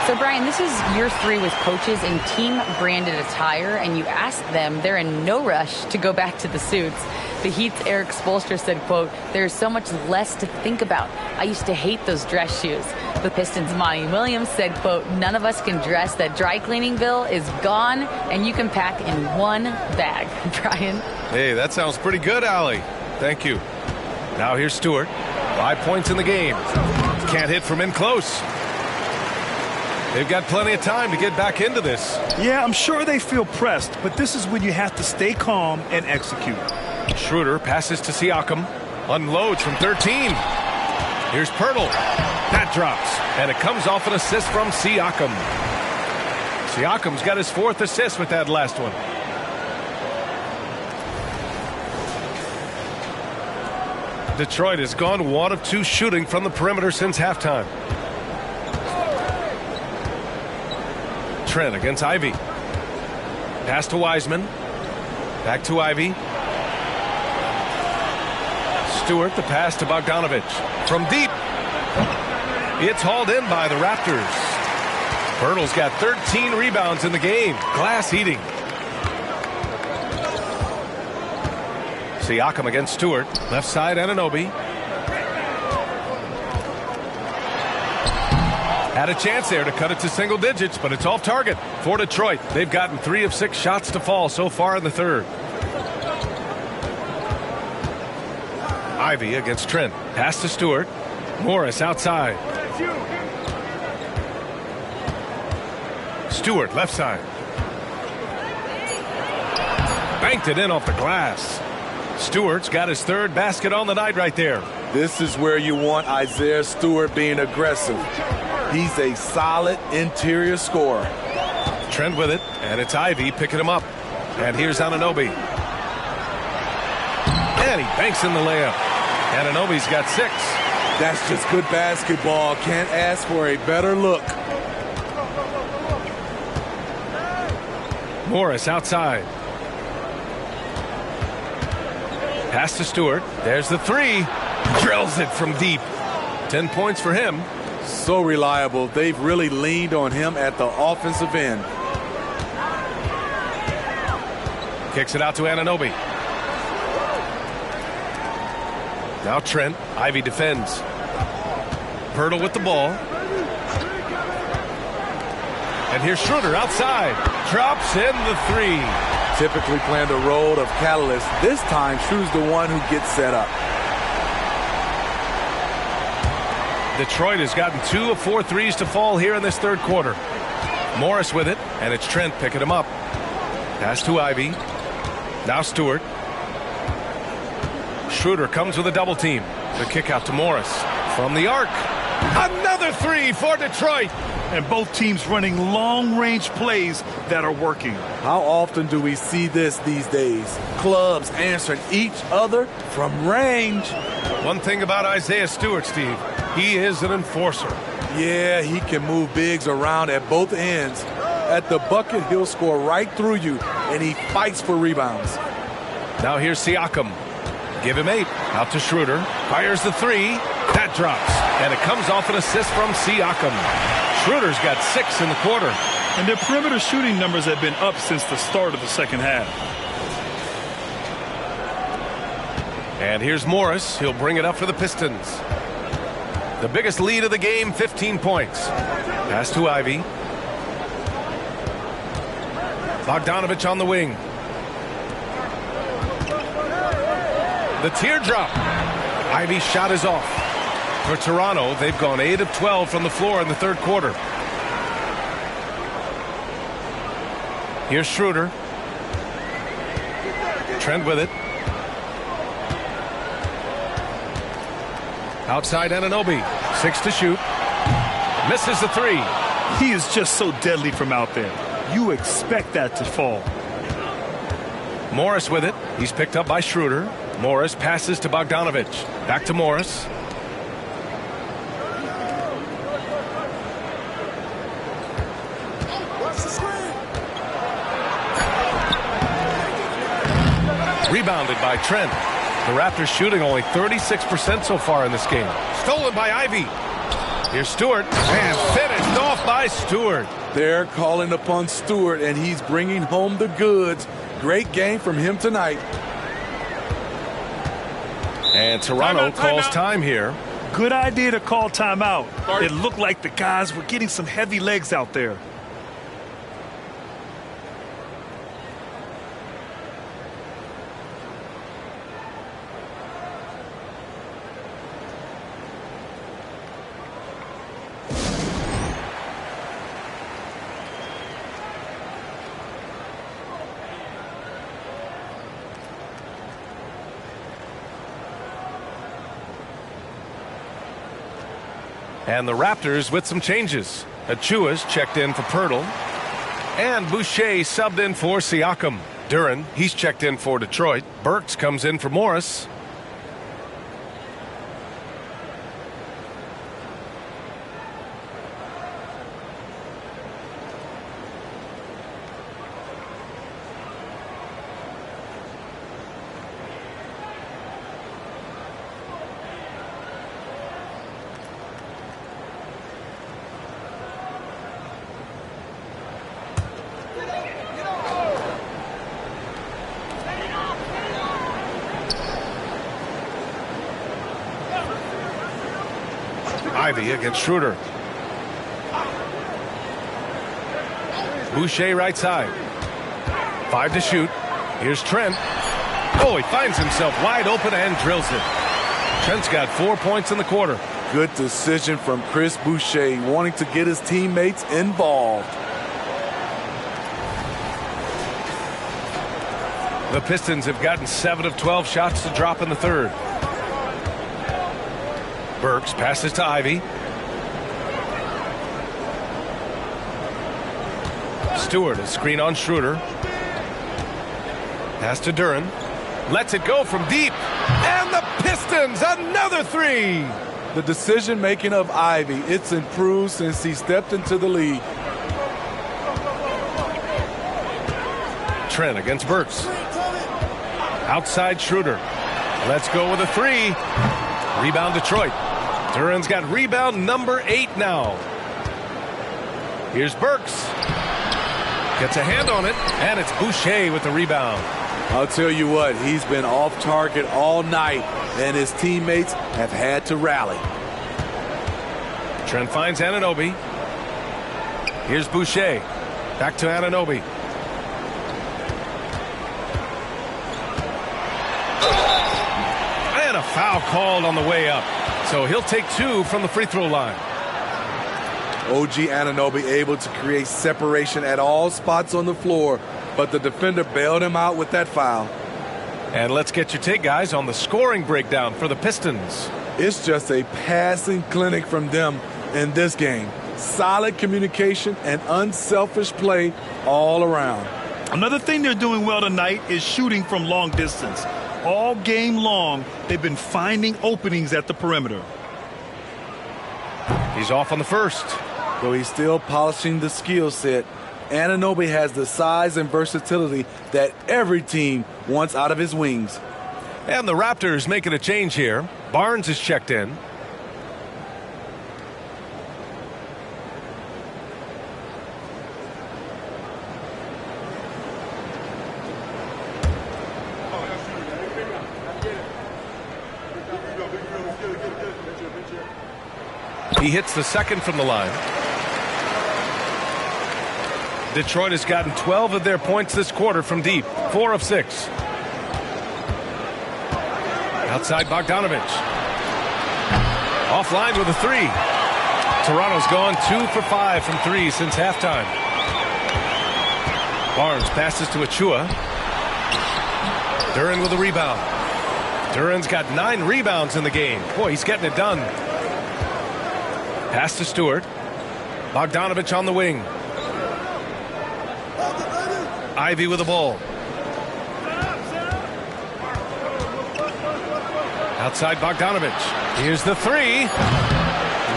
So, Brian, this is year 3 with coaches in team-branded attire, and you ask them, they're in no rush to go back to the suits. The Heat's Eric Spoelstra said, quote, "There's so much less to think about. I used to hate those dress shoes." The Pistons' Monty Williams said, quote, "None of us can dress. That dry cleaning bill is gone, and you can pack in one bag." Brian? Hey, that sounds pretty good, Allie. Thank you. Now here's Stewart. 5 points in the game. Can't hit from in close. They've got plenty of time to get back into this. Yeah, I'm sure they feel pressed, but this is when you have to stay calm and execute. Schroeder passes to Siakam. Unloads from 13. Here's Pirtle. That drops. And it comes off an assist from Siakam. Siakam's got his 4th assist with that last one. Detroit has gone 1 of 2 shooting from the perimeter since halftime. Trent against Ivy. Pass to Wiseman. Back to Ivy. Stewart, the pass to Bogdanovich. From deep. It's hauled in by the Raptors. Bertle's got 13 rebounds in the game. Glass eating. Siakam against Stewart. Left side, Anunoby. Had a chance there to cut it to single digits, but it's off target for Detroit. They've gotten 3 of 6 shots to fall so far in the third. Ivy against Trent. Pass to Stewart. Morris outside. Stewart left side. Banked it in off the glass. Stewart's got his 3rd basket on the night right there. This is where you want Isaiah Stewart being aggressive. He's a solid interior scorer. Trent with it, and it's Ivy picking him up. And here's Anunoby. And he banks in the layup. Anunoby's got 6. That's just good basketball. Can't ask for a better look. Morris outside. Pass to Stewart. There's the 3. Drills it from deep. 10 points for him. So reliable. They've really leaned on him at the offensive end. Kicks it out to Anunoby. Now Trent. Ivy defends. Pirtle with the ball. And here's Schroeder outside. Drops in the 3. Typically playing the role of catalyst. This time, Schroeder's the one who gets set up. Detroit has gotten 2 of 4 threes to fall here in this third quarter. Morris with it, and it's Trent picking him up. Pass to Ivy. Now Stewart. Schroeder comes with a double team. The kick out to Morris. From the arc. Another 3 for Detroit. And both teams running long-range plays that are working. How often do we see this these days? Clubs answering each other from range. One thing about Isaiah Stewart, Steve, he is an enforcer. Yeah, he can move bigs around at both ends. At the bucket, he'll score right through you, and he fights for rebounds. Now here's Siakam. Give him 8. Out to Schroeder. Fires the 3. That drops. And it comes off an assist from Siakam. Schroeder's got 6 in the quarter. And their perimeter shooting numbers have been up since the start of the second half. And here's Morris. He'll bring it up for the Pistons. The biggest lead of the game, 15 points. Pass to Ivy. Bogdanovich on the wing. The teardrop. Ivy's shot is off. For Toronto, they've gone 8 of 12 from the floor in the third quarter. Here's Schroeder. Trent with it. Outside Anunoby. 6 to shoot. Misses the 3. He is just so deadly from out there. You expect that to fall. Morris with it. He's picked up by Schroeder. Morris passes to Bogdanovich. Back to Morris. Rebounded by Trent. The Raptors shooting only 36% so far in this game. Stolen by Ivy. Here's Stewart. And finished off by Stewart. They're calling upon Stewart, and he's bringing home the goods. Great game from him tonight. And Toronto calls time here. Good idea to call timeout. It looked like the guys were getting some heavy legs out there. And the Raptors with some changes. Achua's checked in for Pirtle. And Boucher subbed in for Siakam. Duren, he's checked in for Detroit. Burks comes in for Morris. Ivy against Schroeder. Boucher right side. 5 to shoot. Here's Trent. Oh, he finds himself wide open and drills it. Trent's got 4 points in the quarter. Good decision from Chris Boucher, wanting to get his teammates involved. The Pistons have gotten 7 of 12 shots to drop in the third. Burks passes to Ivy. Stewart, a screen on Schroeder. Pass to Duren. Lets it go from deep. And the Pistons, another 3. The decision-making of Ivy, it's improved since he stepped into the league. Trent against Burks. Outside Schroeder. Let's go with a 3. Rebound Detroit. Duren's got rebound number 8 now. Here's Burks. Gets a hand on it, and it's Boucher with the rebound. I'll tell you what, he's been off target all night, and his teammates have had to rally. Trent finds Anunoby. Here's Boucher. Back to Anunoby. And a foul called on the way up. So he'll take 2 from the free throw line. OG Anunoby able to create separation at all spots on the floor, but the defender bailed him out with that foul. And let's get your take, guys, on the scoring breakdown for the Pistons. It's just a passing clinic from them in this game. Solid communication and unselfish play all around. Another thing they're doing well tonight is shooting from long distance. All game long, they've been finding openings at the perimeter. He's off on the first. Though he's still polishing the skill set, Anunoby has the size and versatility that every team wants out of his wings. And the Raptors making a change here. Barnes is checked in. He hits the second from the line. Detroit has gotten 12 of their points this quarter from deep. 4 of 6. Outside Bogdanovich. Offline with a 3. Toronto's gone 2 for 5 from 3 since halftime. Barnes passes to Achua. Duren with a rebound. Duren's got 9 rebounds in the game. Boy, he's getting it done. Pass to Stewart. Bogdanovich on the wing. Ivy with the ball. Outside Bogdanovich. Here's the 3.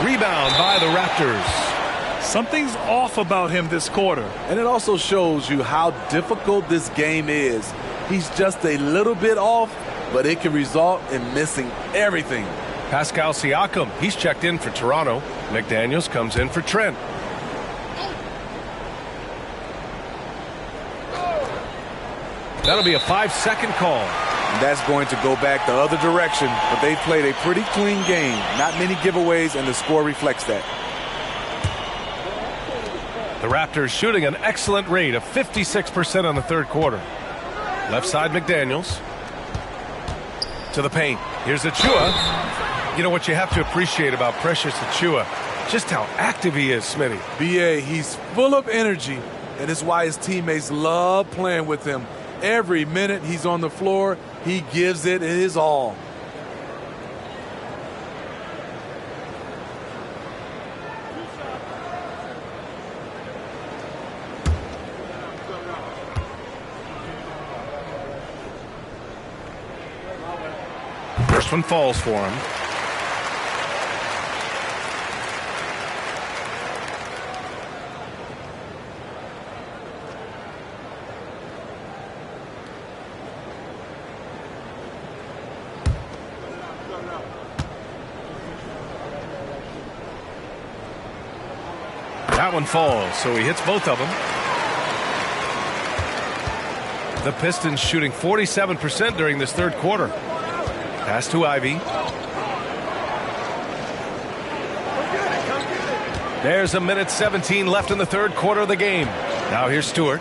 Rebound by the Raptors. Something's off about him this quarter. And it also shows you how difficult this game is. He's just a little bit off, but it can result in missing everything. Pascal Siakam, he's checked in for Toronto. McDaniels comes in for Trent. That'll be a 5-second call. And that's going to go back the other direction, but they played a pretty clean game. Not many giveaways, and the score reflects that. The Raptors shooting an excellent rate of 56% on the third quarter. Left side McDaniels. To the paint. Here's Achua. You know what you have to appreciate about Precious Achua? Just how active he is, Smitty. B.A., he's full of energy, and it's why his teammates love playing with him. Every minute he's on the floor, he gives it his all. First one falls for him. That one falls, so he hits both of them. The Pistons shooting 47% during this third quarter. Pass to Ivy. There's a minute 17 left in the third quarter of the game. Now here's Stewart.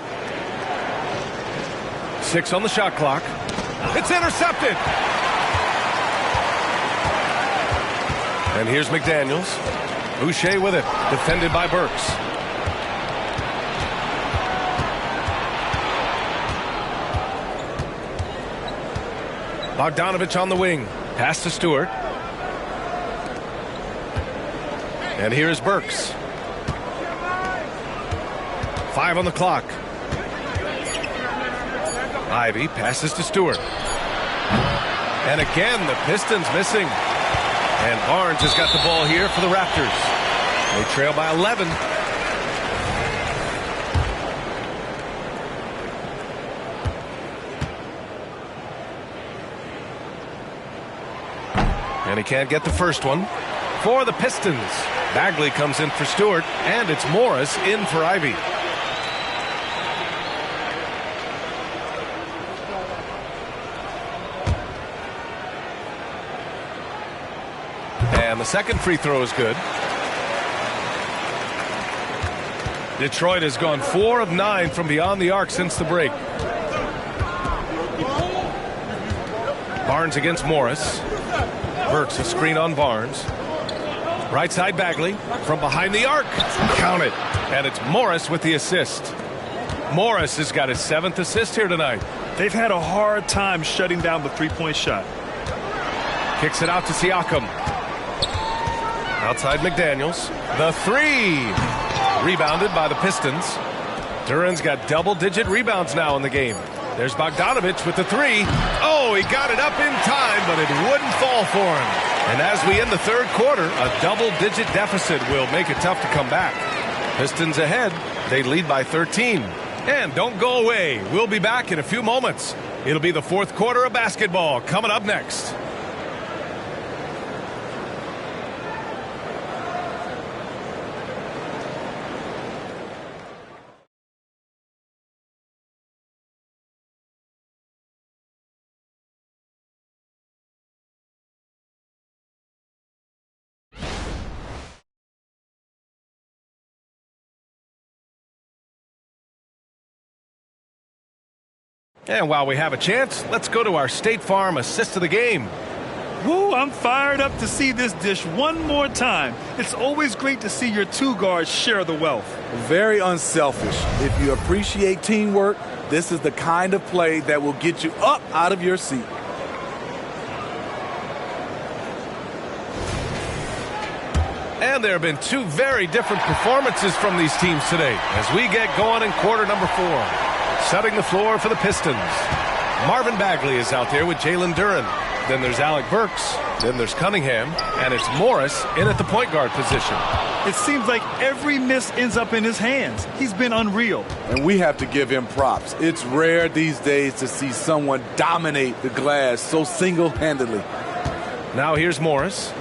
6 on the shot clock. It's intercepted. And here's McDaniels. Boucher with it. Defended by Burks. Bogdanovich on the wing. Pass to Stewart. And here's Burks. 5 on the clock. Ivy passes to Stewart. And again, the Pistons missing. And Barnes has got the ball here for the Raptors. They trail by 11. And he can't get the first one for the Pistons. Bagley comes in for Stewart, and it's Morris in for Ivy. And the second free throw is good. Detroit has gone 4 of 9 from beyond the arc since the break. Barnes against Morris. Burks a screen on Barnes. Right side Bagley from behind the arc. Count it. And it's Morris with the assist. Morris has got his 7th assist here tonight. They've had a hard time shutting down the three-point shot. Kicks it out to Siakam. Outside McDaniels. The 3. Rebounded by the Pistons. Duran's got double-digit rebounds now in the game. There's Bogdanovich with the 3. Oh, he got it up in time, but it wouldn't fall for him. And as we end the third quarter, a double-digit deficit will make it tough to come back. Pistons ahead. They lead by 13. And don't go away. We'll be back in a few moments. It'll be the fourth quarter of basketball coming up next. And while we have a chance, let's go to our State Farm assist of the game. Woo, I'm fired up to see this dish one more time. It's always great to see your two guards share the wealth. Very unselfish. If you appreciate teamwork, this is the kind of play that will get you up out of your seat. And there have been 2 very different performances from these teams today as we get going in quarter number 4. Setting the floor for the Pistons. Marvin Bagley is out there with Jalen Duran. Then there's Alec Burks. Then there's Cunningham. And it's Morris in at the point guard position. It seems like every miss ends up in his hands. He's been unreal. And we have to give him props. It's rare these days to see someone dominate the glass so single-handedly. Now here's Morris.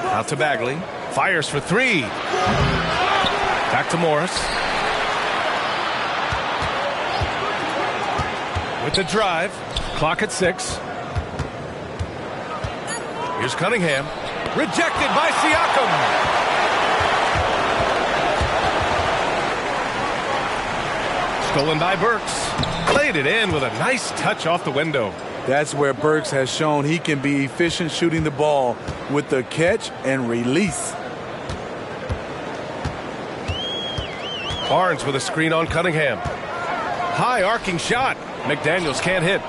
Out to Bagley. Fires for 3. Back to Morris. With the drive. Clock at 6. Here's Cunningham. Rejected by Siakam. Stolen by Burks. Played it in with a nice touch off the window. That's where Burks has shown he can be efficient shooting the ball with the catch and release. Barnes with a screen on Cunningham. High arcing shot. McDaniels can't hit.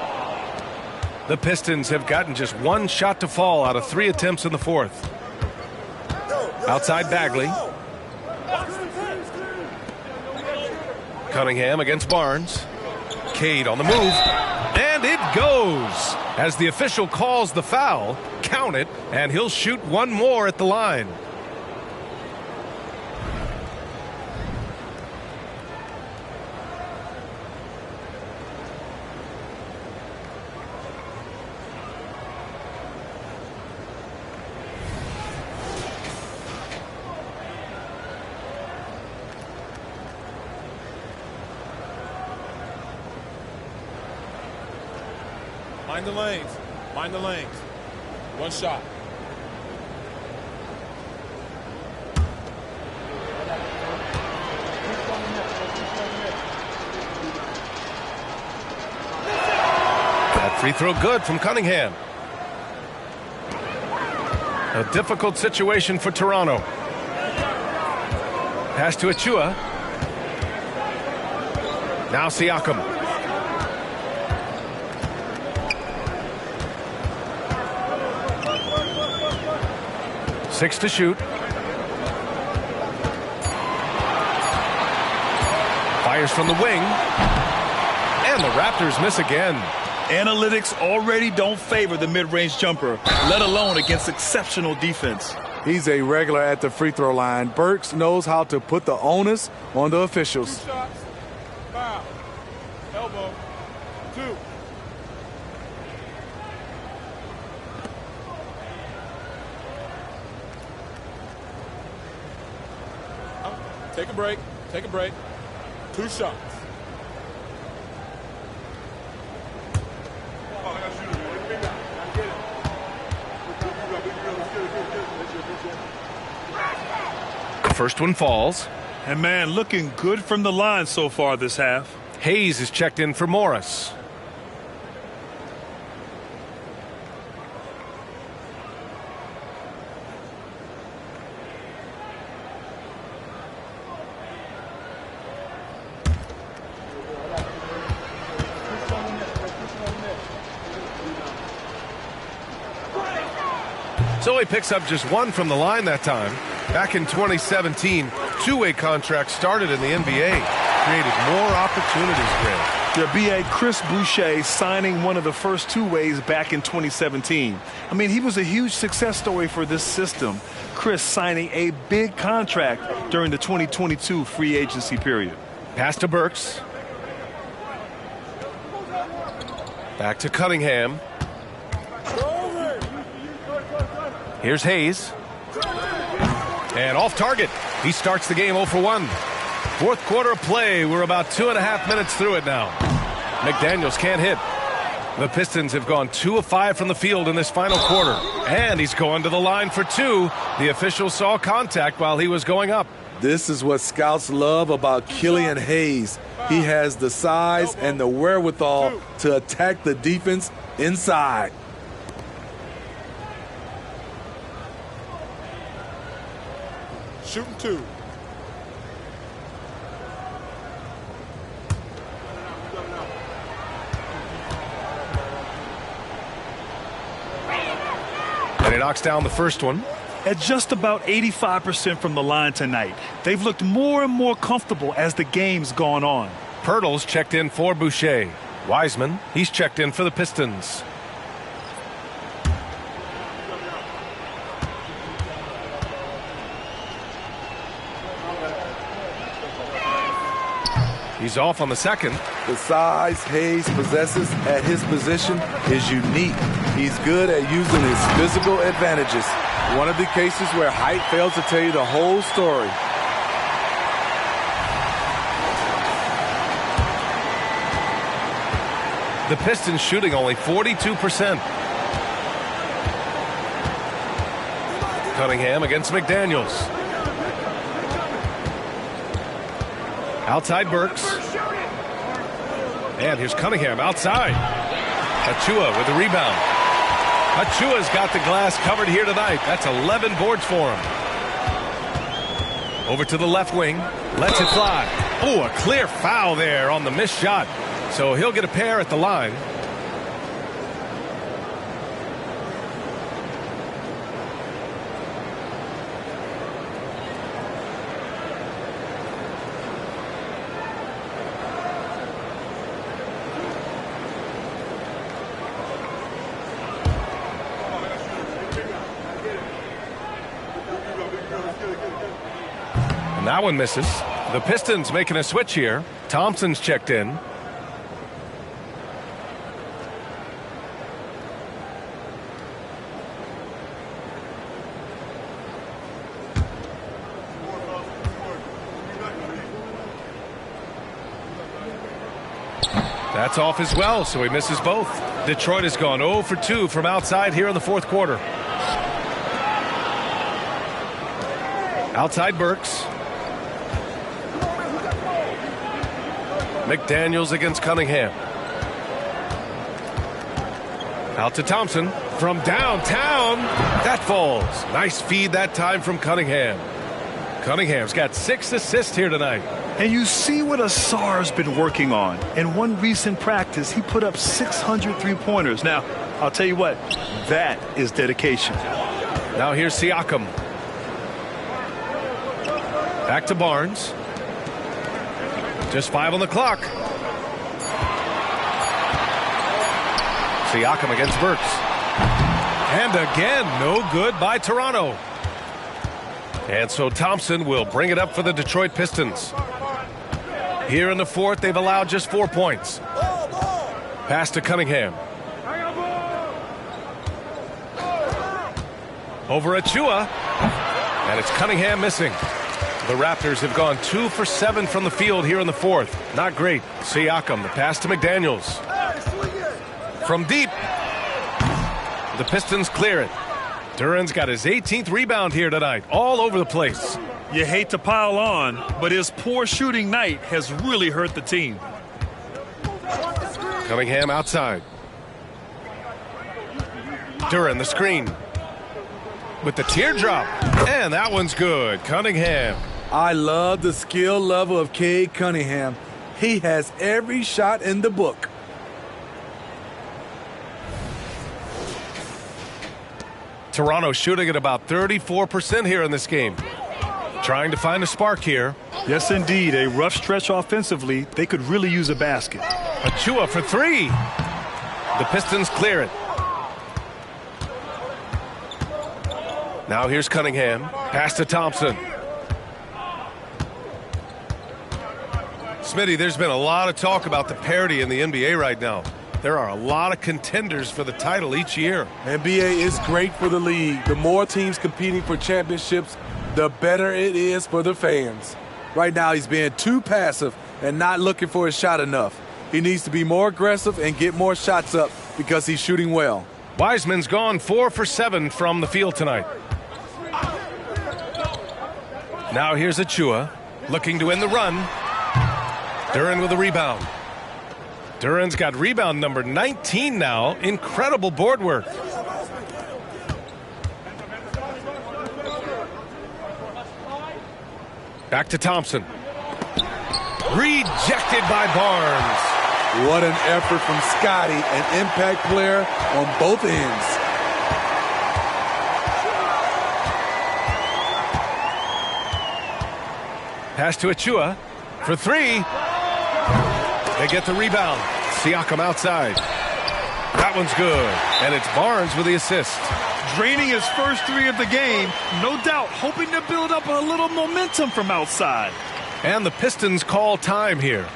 The Pistons have gotten just 1 shot to fall out of 3 attempts in the fourth. Outside Bagley. Cunningham against Barnes. Cade on the move. And it goes. As the official calls the foul, count it, and he'll shoot 1 more at the line. Mind the lanes. Mind the lanes. 1 shot. Free throw good from Cunningham. A difficult situation for Toronto. Pass to Achua. Now Siakam. Six to shoot. Fires from the wing. And the Raptors miss again. Analytics already don't favor the mid-range jumper, let alone against exceptional defense. He's a regular at the free throw line. Burks knows how to put the onus on the officials. 2 shots. Foul. Elbow. 2. Take a break. Take a break. 2 shots. The first one falls. And man, looking good from the line so far this half. Hayes is checked in for Morris. So he picks up just 1 from the line that time. Back in 2017, two-way contracts started in the NBA. Created more opportunities, Greg. The BA Chris Boucher signing one of the first two-ways back in 2017. I mean, he was a huge success story for this system. Chris signing a big contract during the 2022 free agency period. Pass to Burks. Back to Cunningham. Here's Hayes. And off target. He starts the game 0 for 1. Fourth quarter of play. We're about 2.5 minutes through it now. McDaniels can't hit. The Pistons have gone 2 of 5 from the field in this final quarter. And he's going to the line for 2. The official saw contact while he was going up. This is what scouts love about Killian Hayes. He has the size and the wherewithal to attack the defense inside. Shooting 2. And he knocks down the first one. At just about 85% from the line tonight, they've looked more and more comfortable as the game's gone on. Pirtle's checked in for Boucher. Wiseman, he's checked in for the Pistons. He's off on the second. The size Hayes possesses at his position is unique. He's good at using his physical advantages. One of the cases where height fails to tell you the whole story. The Pistons shooting only 42%. Cunningham against McDaniels. Outside Burks. And here's Cunningham outside. Achua with the rebound. Achua's got the glass covered here tonight. That's 11 boards for him. Over to the left wing. Lets it fly. Oh, a clear foul there on the missed shot. So he'll get a pair at the line. And that one misses. The Pistons making a switch here. Thompson's checked in. That's off as well, so he misses both. Detroit has gone 0 for 2 from outside here in the fourth quarter. Outside Burks. McDaniels against Cunningham. Out to Thompson from downtown. That falls. Nice feed that time from Cunningham. Cunningham's got 6 assists here tonight. And you see what Asar's been working on. In one recent practice, he put up 600 3-pointers. Now, I'll tell you what, that is dedication. Now here's Siakam. Back to Barnes. Just 5 on the clock. Siakam against Burks. And again, no good by Toronto. And so Thompson will bring it up for the Detroit Pistons. Here in the fourth, they've allowed just 4 points. Pass to Cunningham. Over Achua. And it's Cunningham missing. The Raptors have gone 2 for 7 from the field here in the fourth. Not great. Siakam, the pass to McDaniels. From deep. The Pistons clear it. Duran's got his 18th rebound here tonight. All over the place. You hate to pile on, but his poor shooting night has really hurt the team. Cunningham outside. Duran the screen. With the teardrop. And that one's good. Cunningham. I love the skill level of Cade Cunningham. He has every shot in the book. Toronto shooting at about 34% here in this game. Trying to find a spark here. Yes, indeed. A rough stretch offensively. They could really use a basket. Achua for 3. The Pistons clear it. Now here's Cunningham. Pass to Thompson. Smitty, there's been a lot of talk about the parity in the NBA right now. There are a lot of contenders for the title each year. NBA is great for the league. The more teams competing for championships, the better it is for the fans. Right now, he's being too passive and not looking for his shot enough. He needs to be more aggressive and get more shots up because he's shooting well. Wiseman's gone 4 for 7 from the field tonight. Now here's Achua, looking to end the run. Duran with a rebound. Duran's got rebound number 19 now. Incredible board work. Back to Thompson. Rejected by Barnes. What an effort from Scotty, an impact player on both ends. Pass to Achua for 3. They get the rebound. Siakam outside. That one's good. And it's Barnes with the assist. Draining his first 3 of the game. No doubt hoping to build up a little momentum from outside. And the Pistons call time here.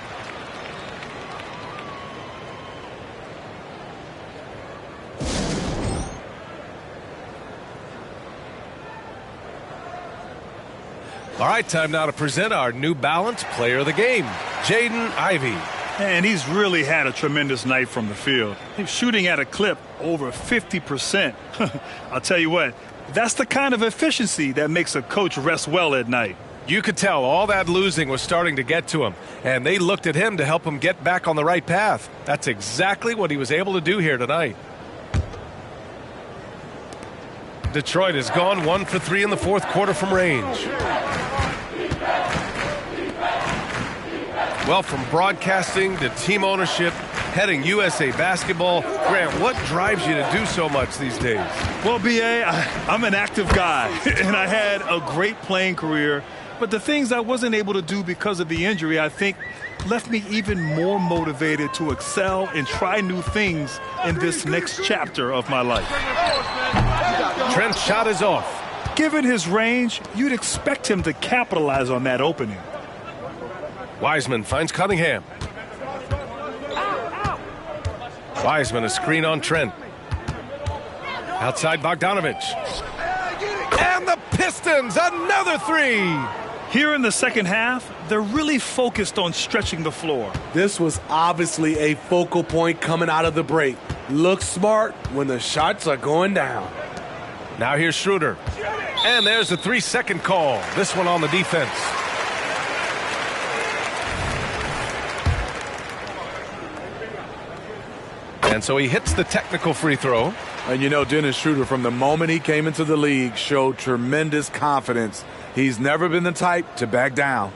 All right, time now to present our New Balance Player of the Game, Jaden Ivey. And he's really had a tremendous night from the field. He's shooting at a clip over 50%. I'll tell you what, that's the kind of efficiency that makes a coach rest well at night. You could tell all that losing was starting to get to him, and they looked at him to help him get back on the right path. That's exactly what he was able to do here tonight. Detroit has gone 1 for 3 in the fourth quarter from range. Well, from broadcasting to team ownership, heading USA Basketball, Grant, what drives you to do so much these days? Well, B.A., I'm an active guy, and I had a great playing career. But the things I wasn't able to do because of the injury, I think, left me even more motivated to excel and try new things in this next chapter of my life. Trent's shot is off. Given his range, you'd expect him to capitalize on that opening. Wiseman finds Cunningham. Wiseman a screen on Trent. Outside Bogdanovich. And the Pistons, another 3. Here in the second half, they're really focused on stretching the floor. This was obviously a focal point coming out of the break. Look smart when the shots are going down. Now here's Schroeder. And there's a 3-second call. This one on the defense. And so he hits the technical free throw. And you know, Dennis Schroeder, from the moment he came into the league, showed tremendous confidence. He's never been the type to back down.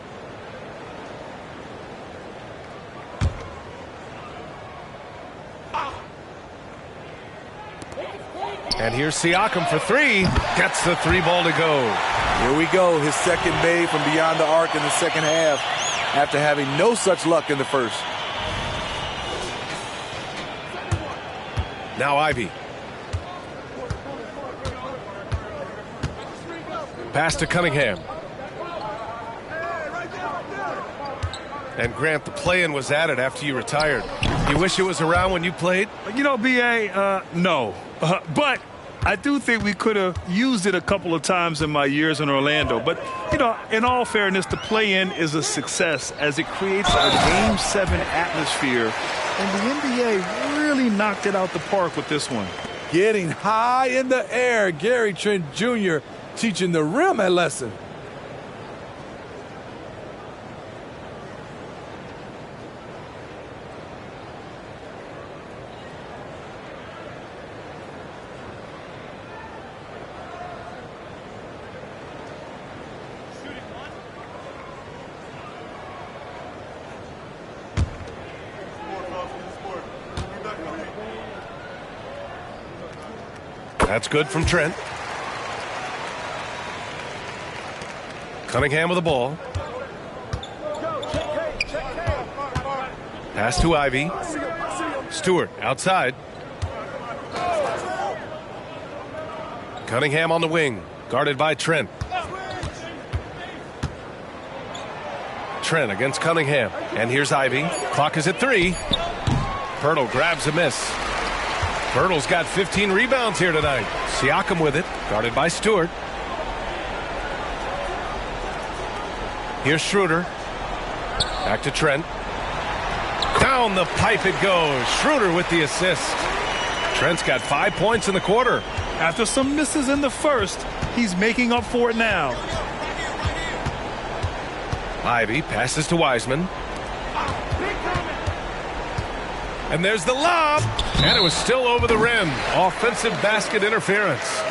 And here's Siakam for three. Gets the three ball to go. Here we go. His second made from beyond the arc in the second half after having no such luck in the first. Now Ivy. Pass to Cunningham. And Grant, the play-in was added after you retired. You wish it was around when you played? You know, B.A., no. But I do think we could have used it a couple of times in my years in Orlando. But, you know, in all fairness, the play-in is a success as it creates a Game 7 atmosphere. And the NBA really knocked it out the park with this one. Getting high in the air. Gary Trent Jr. teaching the rim a lesson. That's good from Trent. Cunningham with the ball. Pass to Ivy. Stewart outside. Cunningham on the wing, guarded by Trent. Trent against Cunningham. And here's Ivy. Clock is at 3. Pirtle grabs a miss. Pirtle's got 15 rebounds here tonight. Siakam with it, guarded by Stewart. Here's Schroeder. Back to Trent. Down the pipe it goes. Schroeder with the assist. Trent's got 5 points in the quarter. After some misses in the first, he's making up for it now. Ivy passes to Wiseman. And there's the lob. And it was still over the rim. Offensive basket interference.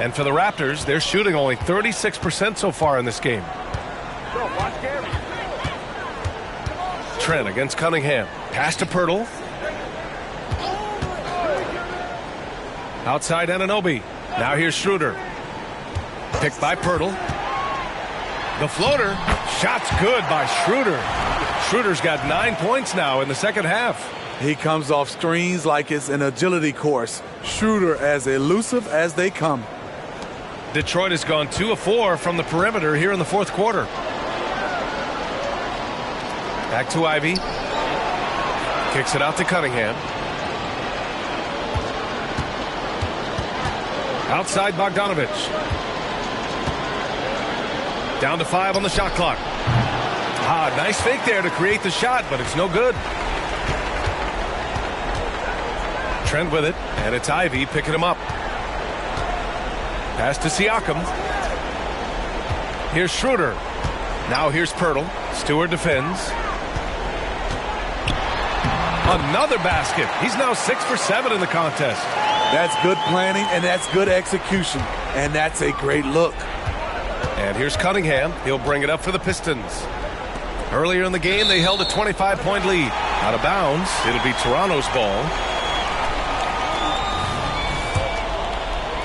And for the Raptors, they're shooting only 36% so far in this game. Trent against Cunningham. Pass to Pirtle. Outside Anunoby. Now here's Schroeder. Picked by Pirtle. The floater. Shot's good by Schroeder. Schroeder's got 9 points now in the second half. He comes off screens like it's an agility course. Schroeder as elusive as they come. Detroit has gone 2 of 4 from the perimeter here in the fourth quarter. Back to Ivy. Kicks it out to Cunningham. Outside Bogdanovich. Down to 5 on the shot clock. Nice fake there to create the shot, but it's no good. Trent with it, and it's Ivy picking him up. Pass to Siakam. Here's Schroeder. Now here's Pirtle. Stewart defends. Another basket. He's now 6 for 7 in the contest. That's good planning, and that's good execution. And that's a great look. And here's Cunningham. He'll bring it up for the Pistons. Earlier in the game, they held a 25-point lead. Out of bounds. It'll be Toronto's ball.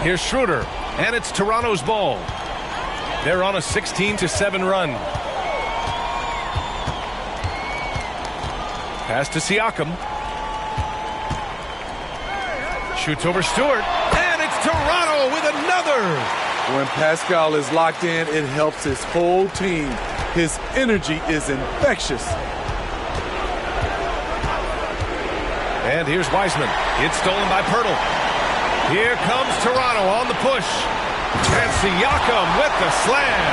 Here's Schroeder. And it's Toronto's ball. They're on a 16-7 run. Pass to Siakam. Shoots over Stewart. And it's Toronto with another. When Pascal is locked in, it helps his whole team. His energy is infectious. And here's Wiseman. It's stolen by Pirtle. Here comes Toronto on the push. And Siakam with the slam.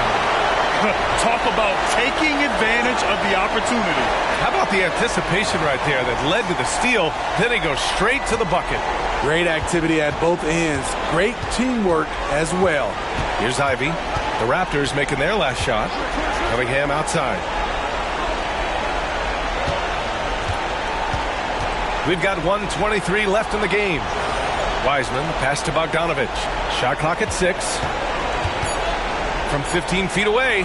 Talk about taking advantage of the opportunity. How about the anticipation right there that led to the steal? Then he goes straight to the bucket. Great activity at both ends. Great teamwork as well. Here's Ivy. The Raptors making their last shot. Cunningham outside. We've got 1:23 left in the game. Wiseman pass to Bogdanovich. Shot clock at 6. From 15 feet away.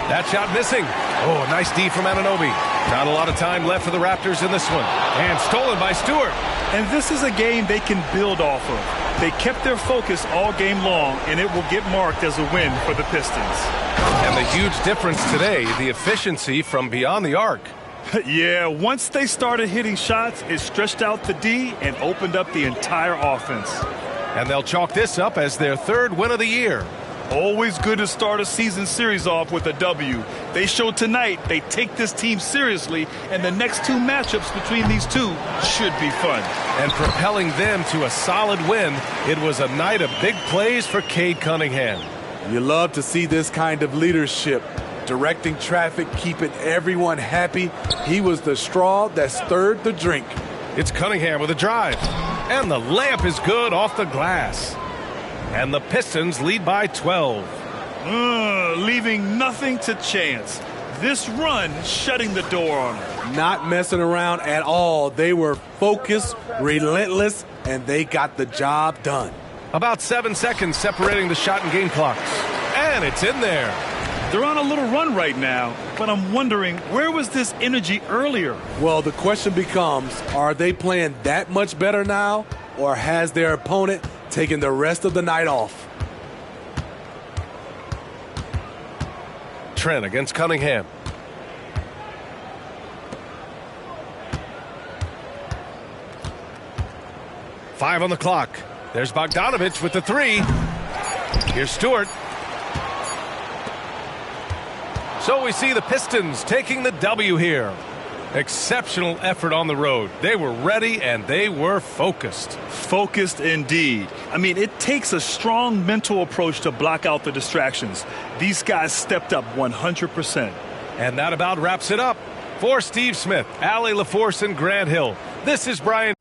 That shot missing. Oh, nice D from Anunoby. Not a lot of time left for the Raptors in this one. And stolen by Stewart. And this is a game they can build off of. They kept their focus all game long, and it will get marked as a win for the Pistons. And the huge difference today, the efficiency from beyond the arc. Yeah, once they started hitting shots, it stretched out the D and opened up the entire offense. And they'll chalk this up as their 3rd win of the year. Always good to start a season series off with a W. They showed tonight they take this team seriously, and the next 2 matchups between these two should be fun. And propelling them to a solid win, it was a night of big plays for Cade Cunningham. You love to see this kind of leadership. Directing traffic, keeping everyone happy. He was the straw that stirred the drink. It's Cunningham with a drive. And the layup is good off the glass. And the Pistons lead by 12. Leaving nothing to chance. This run shutting the door on them. Not messing around at all. They were focused, relentless, and they got the job done. About 7 seconds separating the shot and game clocks. And it's in there. They're on a little run right now, but I'm wondering, where was this energy earlier? Well, the question becomes, are they playing that much better now, or has their opponent taken the rest of the night off? Trent against Cunningham. Five on the clock. There's Bogdanovich with the 3. Here's Stewart. So we see the Pistons taking the W here. Exceptional effort on the road. They were ready and they were focused. Focused indeed. I mean, it takes a strong mental approach to block out the distractions. These guys stepped up 100%. And that about wraps it up. For Steve Smith, Allie LaForce, and Grant Hill, this is Brian.